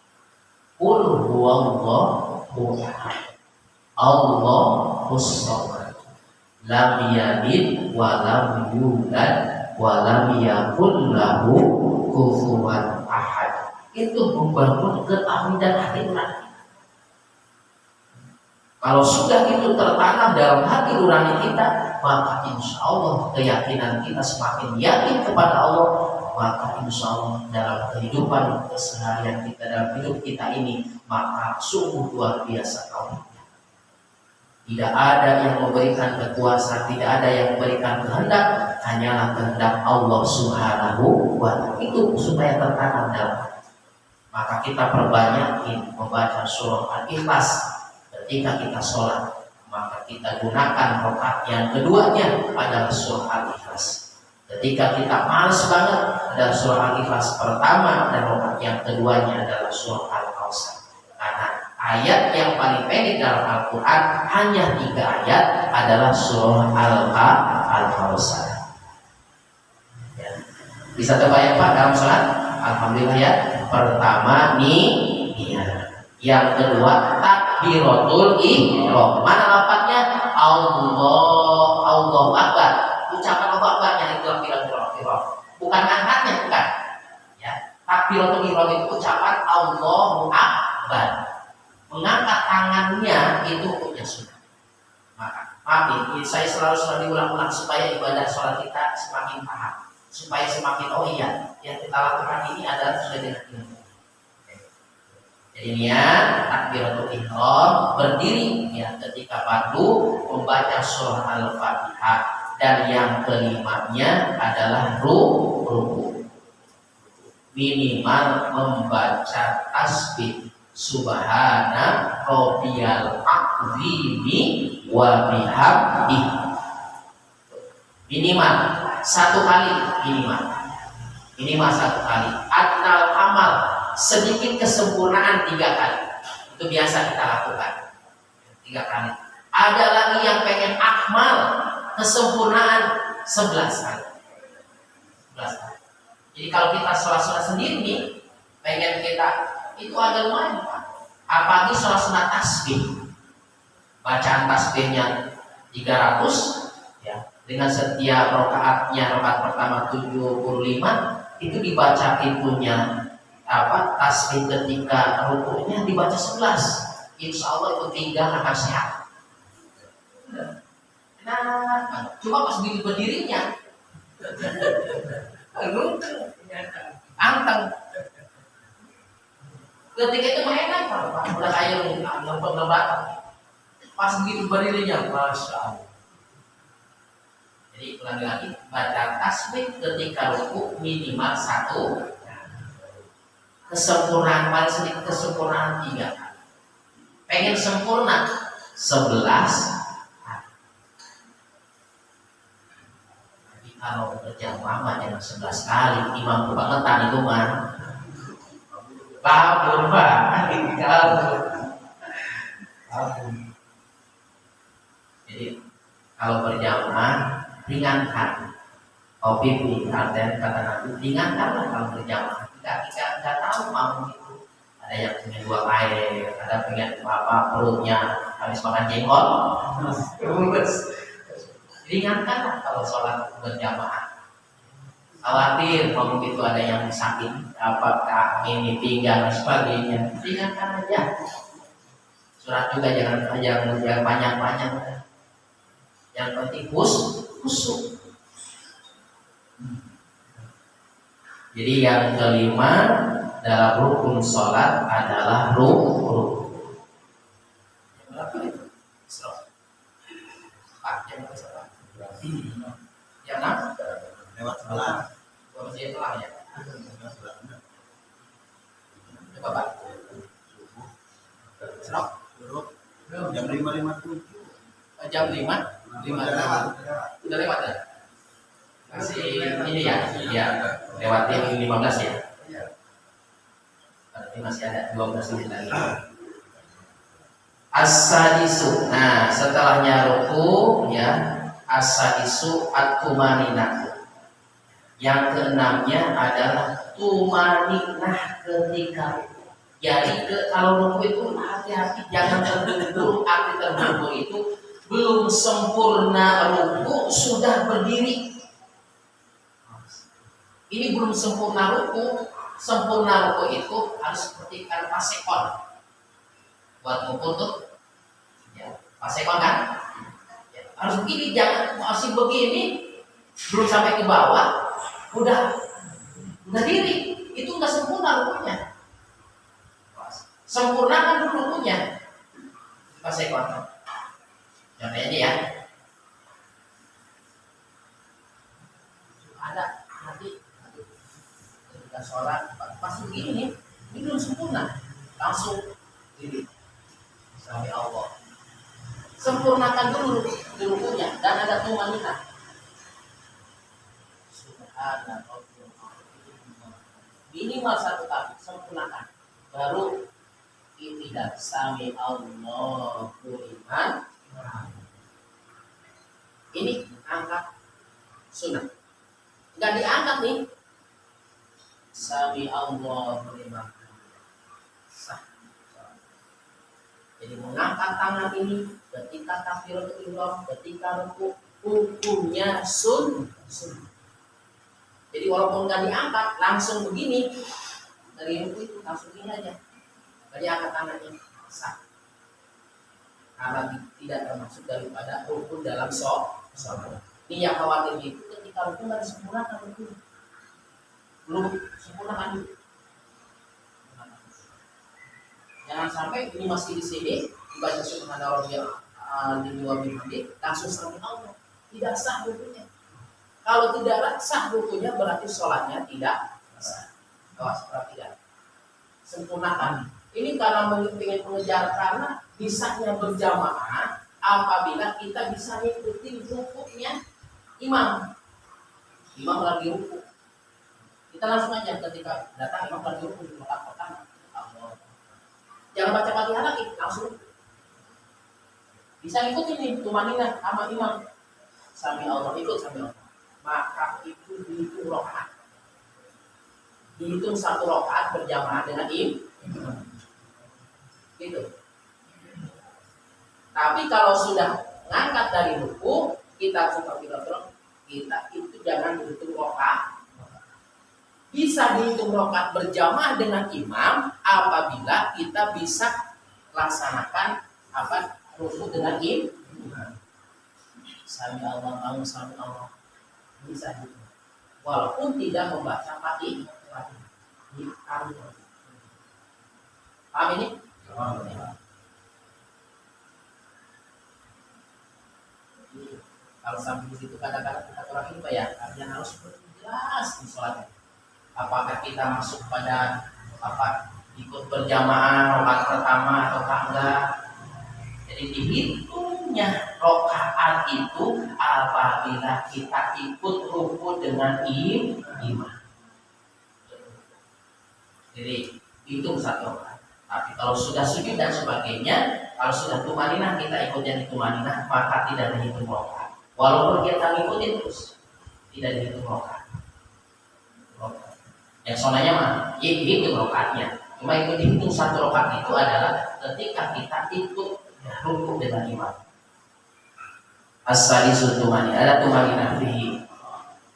Qul huwallahu ahad. Allahus samad. Lam yalid wa lam yulad wa lam yakul lahu kufuwan ahad. Itu membangun ketakwaan hati kita. Kalau sudah itu tertanam dalam hati nurani kita, maka insya Allah keyakinan kita semakin yakin kepada Allah, maka insya Allah dalam kehidupan keseharian kita, dalam hidup kita ini, maka sungguh luar biasa tauhidnya. Tidak ada yang memberikan kekuasaan, tidak ada yang memberikan kehendak, hanyalah kehendak Allah Subhanahu wa Ta'ala. Itu supaya tertanam dalam. Maka kita perbanyakin membaca surah Al-Ikhlas ketika kita sholat. Maka kita gunakan rakaat yang keduanya adalah surah Al-Ikhlas. Ketika kita malas banget, ada surah Al-Ikhlas pertama dan rakaat yang keduanya adalah surah Al-Kautsar. Karena ayat yang paling pendek dalam Al-Quran hanya 3 ayat adalah surah Al-Kautsar. Ya. Bisa terbayang Pak dalam sholat? Alhamdulillah ya. Pertama niyat, yang kedua takbiratul ihram. Mana lafadznya? Allahu Akbar. Ucapan Allahu Akbar yang itu takbiratul ihram. Bukan angkatnya, bukan. Ya, takbiratul ihram itu ucapan Allahu Akbar. Mengangkat tangannya itu hukumnya sunnah. Maka maaf ini saya selalu diulang-ulang supaya ibadah sholat kita semakin paham, supaya semakin iya yang kita lakukan ini adalah sesuai dengan ilmu. Jadi niat takbiratul ihram, berdiri ya ketika fardu, membaca surah Al-Fatihah, dan yang kelimanya adalah ruku. Minimal membaca tasbih Subhana Rabbiyal Azimi wa bihamdihi. Minimal 1 kali, minimal 1 kali. Adnal amal, sedikit kesempurnaan 3 kali. Itu biasa kita lakukan 3 kali. Ada lagi yang pengen akmal, kesempurnaan 11 kali. 11 kali. Jadi kalau kita sholat sendiri nih, pengen kita itu ada lumayan Pak. Apalagi sholat sunat tasbih, bacaan tasbihnya 300 ya, dengan setiap rakaatnya, rakaat pertama 75 itu dibaca itunya tasbih ketika rukunya dibaca 11. Insya Allah itu 3 akan sehat. Nah, cuma pas berdirinya anteng. Ketika itu enak Pak, udah kayak lempeng-lembakan. Pas begitu berdirinya, Masya Allah. Jadi ulangi lagi, baca tasbih ketika ruku minimal 1, kesempurnaan paling sedikit kesempurnaan 3 kali. Pengen sempurna 11 kali. Tapi kalau berjamaah jangan 11 kali, imam kebangetan itu mah. Kabur Pak, kabur. Jadi kalau berjamaah ringankan. Kopi artinya kata Nabi, ringankanlah kalau berjamaah. Kita nggak tahu mau itu. Ada yang pengen buang air, ada pengen perutnya habis makan jengkol. Ringankanlah kalau sholat berjamaah. Khawatir kalau itu ada yang sakit, apakah ini pinggang dan sebagainya, ringankan aja. Surat juga jangan panjang-panjang. Yang penting khusyuk. Jadi yang kelima dalam rukun sholat adalah ruku. Yang 6 lewat sebelah. Masih telah ya. Coba Pak. Serok. Jam 5.57. Jam 5. Udah lewat ya? Masih ini ya? Iya. Lewatin 15 ya? Berarti masih ada 12 menit lagi. As-sadisu. Nah, setelahnya ruku ya, as-sadisu at-tumaninah. Yang keenamnya adalah tumaninah ketika. Jadi kalau ruku itu hati-hati, jangan terburu-buru. Arti terburu-buru itu belum sempurna ruku sudah berdiri. Ini belum sempurna ruku. Sempurna ruku itu harus seperti kan pasekon. Buat ruku tuh, ya, pasekon kan? Ya, harus begini, jangan masih begini, belum sampai ke bawah. Udah diri, itu nggak sempurna rukunya. Sempurnakan dulu rukunya. Pas ekor. Contohnya ini ya. Ada nanti ketika sholat pasti begini nih, ini belum sempurna, langsung diri sampai Allah. Sempurnakan dulu rukunya dan ada tumanina. Subhanallah. Minimal satu kali sempurnakan, baru tidak sami Allahu liman. Ini angkat sunnah. Enggak diangkat nih. Sami Allahu liman. Sah. Jadi mengangkat tangan ini ketika takbiratul ihram, ketika ruku, hukumnya sunnah. Jadi walaupun nggak diangkat, langsung begini dari ruku itu langsung ini aja. Dari angkat tangannya sah. Karena tidak termasuk daripada rukun dalam sholat. Ini yang khawatir itu ketika rukun nggak disempurnakan rukun. Belum sempurnakan dulu. Jangan sampai ini masih di sini dibaca subhanallah di dua bihamdi langsung sampai Allah. Tidak sah rukunya. Kalau tidak sah rukunya berarti sholatnya tidak sah. Awas, perhatikan. Sempurnakan. Ini karena ingin mengejar karena bisanya berjamaah apabila kita bisa ngikutin rukunya imam. Imam lagi ruku. Kita langsung aja ketika datang imam lagi ruku di rakaat pertama. Jangan baca Fatihah lagi, langsung. Bisa ikutin nih tumanina sama imam. Sami Allah, ikut sami Allah. Maka itu dihitung rakaat. Dihitung satu rakaat berjamaah dengan imam. Gitu. Tapi kalau sudah ngangkat dari ruku, kita suka kita itu jangan dihitung rakaat. Bisa dihitung rakaat berjamaah dengan imam apabila kita bisa laksanakan ruku dengan imam. Sami Allah, sami Allah. Bisa dihitung. Walaupun tidak membaca Fatihah. Paham ini? Kalau sampai di situ kadang-kadang kita kurang ini Pak ya, artinya harus jelas di sholatnya. Apakah kita masuk pada ikut berjamaah rakaat pertama atau enggak? Jadi dihitungnya rakaat itu apabila kita ikut ruku dengan imam. Jadi hitung satu rakaat. Tapi kalau sudah sujud dan sebagainya, kalau sudah tumaninah kita ikutnya di tumaninah, maka tidak dihitung rakaat. Walaupun kita ngikutin terus, tidak dihitung rakaat. Yang sonanya mah, hitung rakaatnya. Cuma ikut dihitung satu rakaat itu adalah ketika kita ikut ruku dengan imam. As-sadisu tumaninah, ada tumaninah fihi.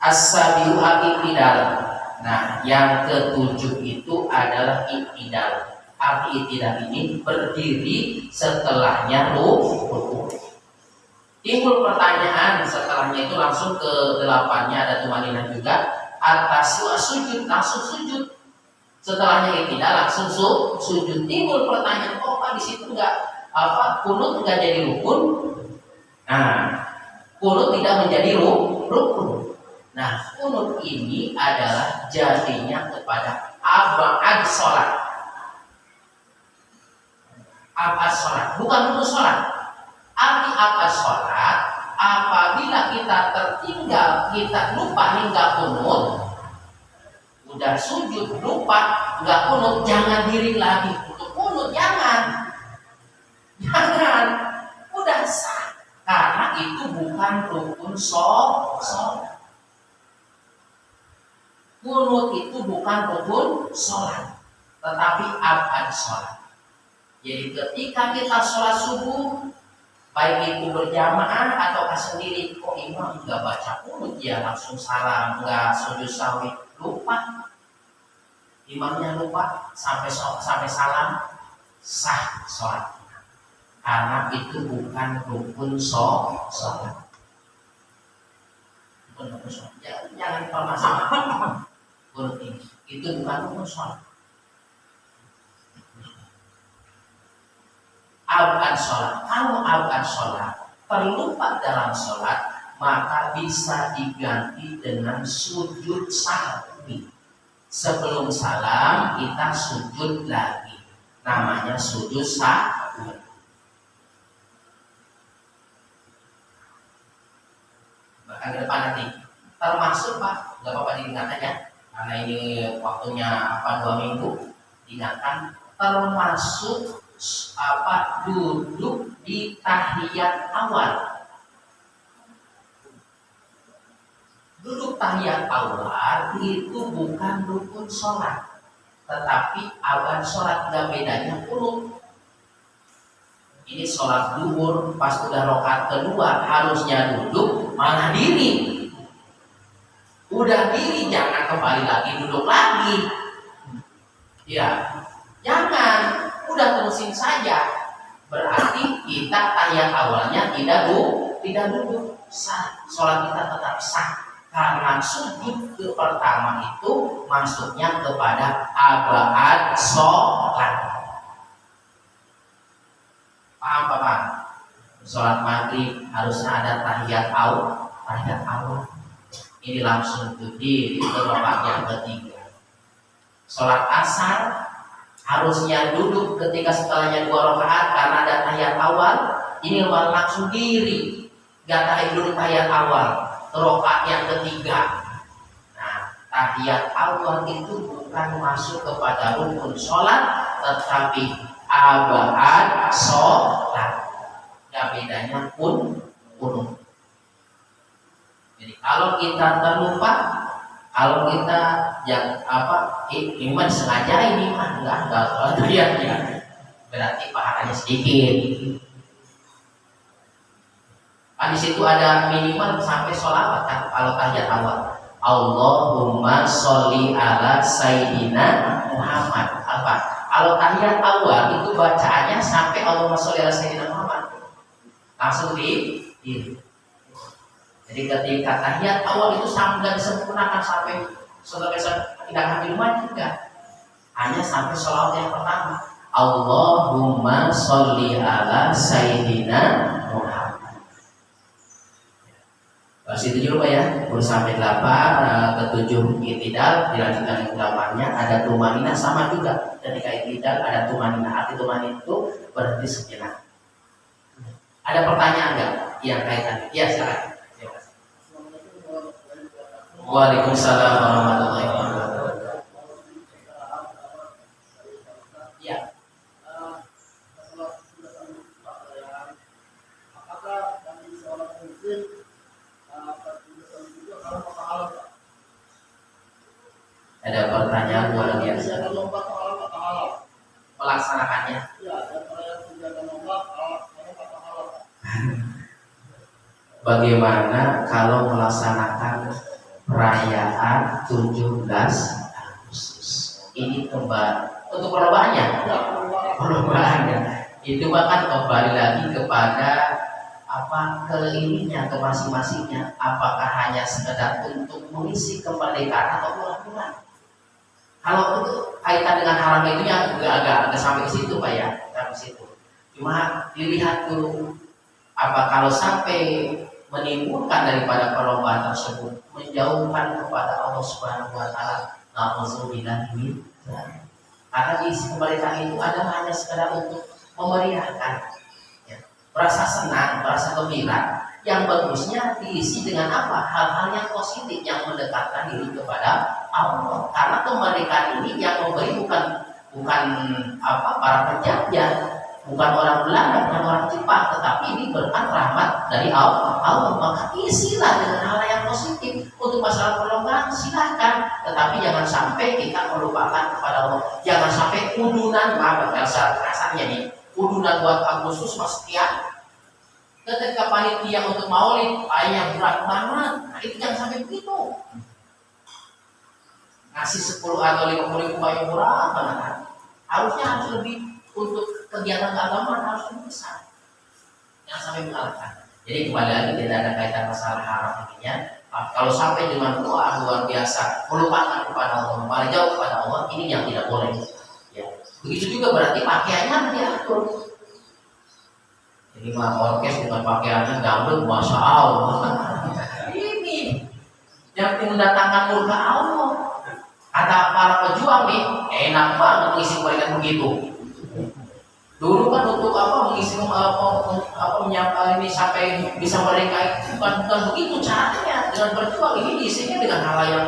As-sabiu al-i'tidal. Nah, yang ketujuh itu adalah i'tidal. Arti i'tidal ini berdiri setelahnya ruku. Timbul pertanyaan setelahnya itu langsung ke delapannya ada tumaninah juga. Atas sujud langsung sujud. Setelahnya i'tidal langsung sujud. Timbul pertanyaan, kok Pak di situ enggak kunut enggak jadi rukun? Nah, kunut tidak menjadi rukun. Nah, kunut ini adalah jadinya kepada abad sholat. Abad sholat, bukan rukun sholat. Arti abad sholat, apabila kita tertinggal, kita lupa hingga kunut, udah sujud lupa nggak kunut, jangan diri lagi untuk kunut, jangan, udah sah, karena itu bukan rukun sholat. Kunut itu bukan rukun sholat, tetapi abad sholat. Jadi ketika kita sholat subuh, baik itu berjamaah atau sendiri, kok imam nggak baca kunut ya, langsung salam, nggak sujud sahwi, lupa, imamnya lupa sampai salam, sah sholat, karena itu bukan rukun sholat. Jangan permasalahan kunut ini, itu bukan rukun sholat. Abad sholat, kalau abad sholat terlupa dalam sholat, maka bisa diganti dengan sujud sahwi. Sebelum salam kita sujud lagi, namanya sujud sahwi. Bahkan ke depan nanti termasuk Pak, nggak apa-apa diingat aja karena ini waktunya 2 minggu, diingatkan termasuk duduk di tahiyat awal. Duduk tahiyat awal itu bukan rukun sholat, tetapi awal sholat, nggak bedanya kunut. Ini sholat duhur pas udah rakaat kedua harusnya duduk, malah diri. Udah diri jangan kembali lagi duduk lagi. Ya, jangan. Udah terusin saja. Berarti kita tahiyat awalnya tidak duduk. Sholat kita tetap sah. Karena sujud ke pertama itu masuknya kepada abad sholat. Paham Bapak? Sholat maghrib harusnya ada tahiyat awal. Ini langsung berdiri ke rakaat yang ketiga. Sholat asar harusnya duduk ketika setelahnya 2 rakaat karena ada tahiyat awal. Ini langsung diri, gak duduk tahiyat awal, rakaat yang ketiga. Nah, tahiyat awal itu bukan masuk kepada rukun sholat, tetapi abad sholat. Gak bedanya pun. Jadi kalau kita terlupa, kalau kita yang iman sengaja ini mah enggak ya, berarti pahalanya sedikit. Di situ ada minimal sampai sholawat kan kalau tahiyat awal. Allahumma sholli ala sayyidina Muhammad. Kalau tahiyat awal itu bacaannya sampai Allahumma sholli ala sayyidina Muhammad. Langsung di. Jadi ketika tahiyat awal itu sampai disempurnakan sampai tidak habis rumah juga, hanya sampai sholawat yang pertama. Allahumma sholli ala sayyidina Muhammad. Bahas itu dulu Pak ya. Baru sampai 8, ke-7 itidal, dilanjutkan ke 8-nya ada tumanina sama juga. Ketika itidal ada tumanina, arti tumanina itu berhenti sejenak. Ada pertanyaan enggak yang kaitan? Ya silakan. Waalaikumsalam warahmatullahi wabarakatuh. Ya. Apakah bagi seorang muslim Ada pertanyaan luar biasa. Melaksanakannya. Bagaimana kalau melaksanakan perayaan 17 Agustus? Ini kembali untuk perlombanya. Itu bahkan kembali lagi kepada keininya ke masing-masingnya. Apakah hanya sekedar untuk mengisi kemerdekaan atau bulan-bulan? Kalau untuk kaitan dengan haram itu yang agak sampai ke situ Pak ya, sampai situ. Cuma dilihat dulu kalau sampai menimbulkan daripada perlombaan tersebut menjauhkan kepada Allah Subhanahu wa taala, na'udzubillah min dzalik. Karena isi kemerdekaan itu adalah hanya sekedar untuk memeriahkan, ya, merasa senang, merasa gembira. Yang bagusnya diisi dengan hal-hal yang positif yang mendekatkan diri kepada Allah. Karena kemerdekaan ini yang memberi bukan para penjajah, bukan orang Belanda, bukan orang Jepang, tetapi ini berkat rahmat dari Allah. Maka isilah dengan hal yang positif. Untuk masalah perlombaan silahkan, tetapi jangan sampai kita melupakan kepada Allah. Jangan sampai udunan, rasanya nih, udunan buat Agustus Mas Setia. Ketika panitia untuk maulid, yang berat banget, nah itu jangan sampai begitu. Ngasih 10 atau 50 ribu yang murah banget. Harus lebih untuk kegiatan keagamaan harus lebih besar. Yang sampai mengalahkan. Jadi kembali lagi tidak ada kaitan masalah haram ininya. Kalau sampai dengan doa luar biasa melupakan kepada Allah, malah jauh kepada Allah, ini yang tidak boleh. Ya. Begitu juga berarti pakaiannya diatur. Jadi mah orkes dengan pakaiannya dangdut, masya Allah. Ini yang mendatangkan murka Allah. Kata para pejuang nih, enak banget mengisi mereka begitu. Dulu kan untuk apa mengisi menyapa ini sampai bisa mereka bukan begitu caranya dengan berjuang. Ini diisinya dengan hal yang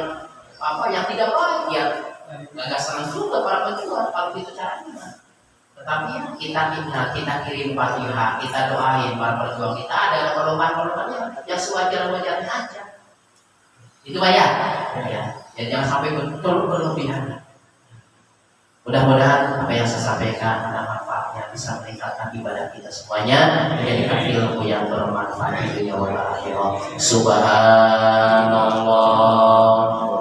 yang tidak baik ya. Agak senang juga para pejuang kalau itu caranya. Tetapi kita ingat, kita kirim Fatihah, kita doain para perjuang kita ada perlombaan-perlombaan yang sewajar-wajarnya aja. Itu Pak ya. Ya jangan sampai betul berlebihan. Mudah-mudahan apa yang saya sampaikan ada manfaatnya, bisa meningkatkan ibadah kita semuanya, menjadikan ilmu yang bermanfaat di dunia wal akhirah. Subhanallah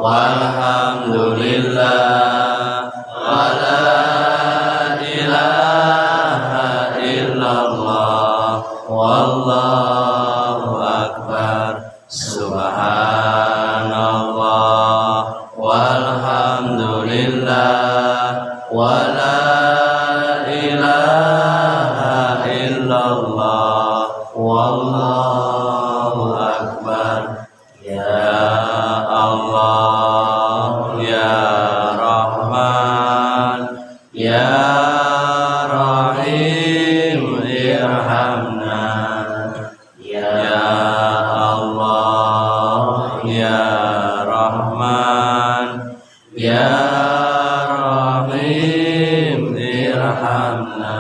walhamdulillah wala ilaha illallah wallahu akbar. Subhanallah walhamdulillah wala ilaha illallah wallahu akbar. Ya Allah ya Rahman ya Rahim irhamna. Ya Allah ya Rahman ya Rahim irhamna.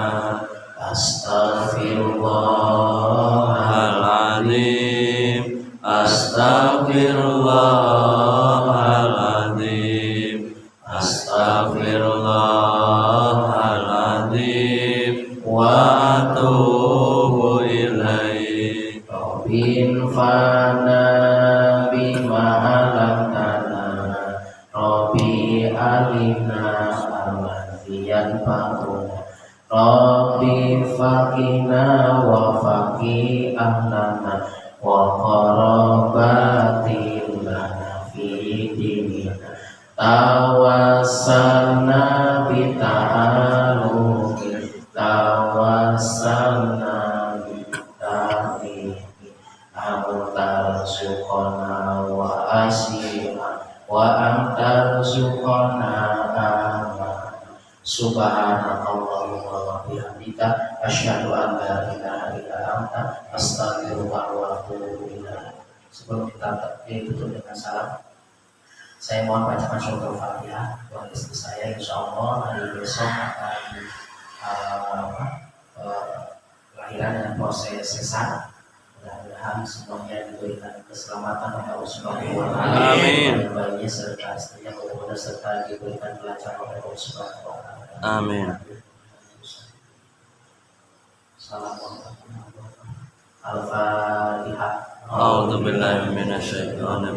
Astaghfirullahaladzim Astaghfirullahaladzim Astaghfirullahaladzim wa atubu ilaih. Rabbin fana bima alamtana Rabbi alina amandiyan pakuna Rabbi faqina wa faqi ahlana wa qarabatin lana fi dinina tawassalna bita'aluki tawassalna bita'aluki antar suqona wa asyi'a wa antar suqona aman. Subhanakallahumma wa bihamdika asyhadu an la ilaha illa anta astaghfiruka wa atubu ilaik. Sebelum kita tutup dengan salam, saya mohon bacakan surah Fatihah buat istri saya. Insyaallah hari besok akan lahiran dengan proses sesar. Mudah-mudahan semuanya diberikan keselamatan oleh Allah Subhanahu wa taala. Amin. Bayinya serta istrinya mudah-mudahan serta diberikan kelancaran oleh Allah Subhanahu wa taala. Amin. Assalamualaikum warahmatullahi wabarakatuh. Al-Fatihah. A'udzu billahi minasyaitonir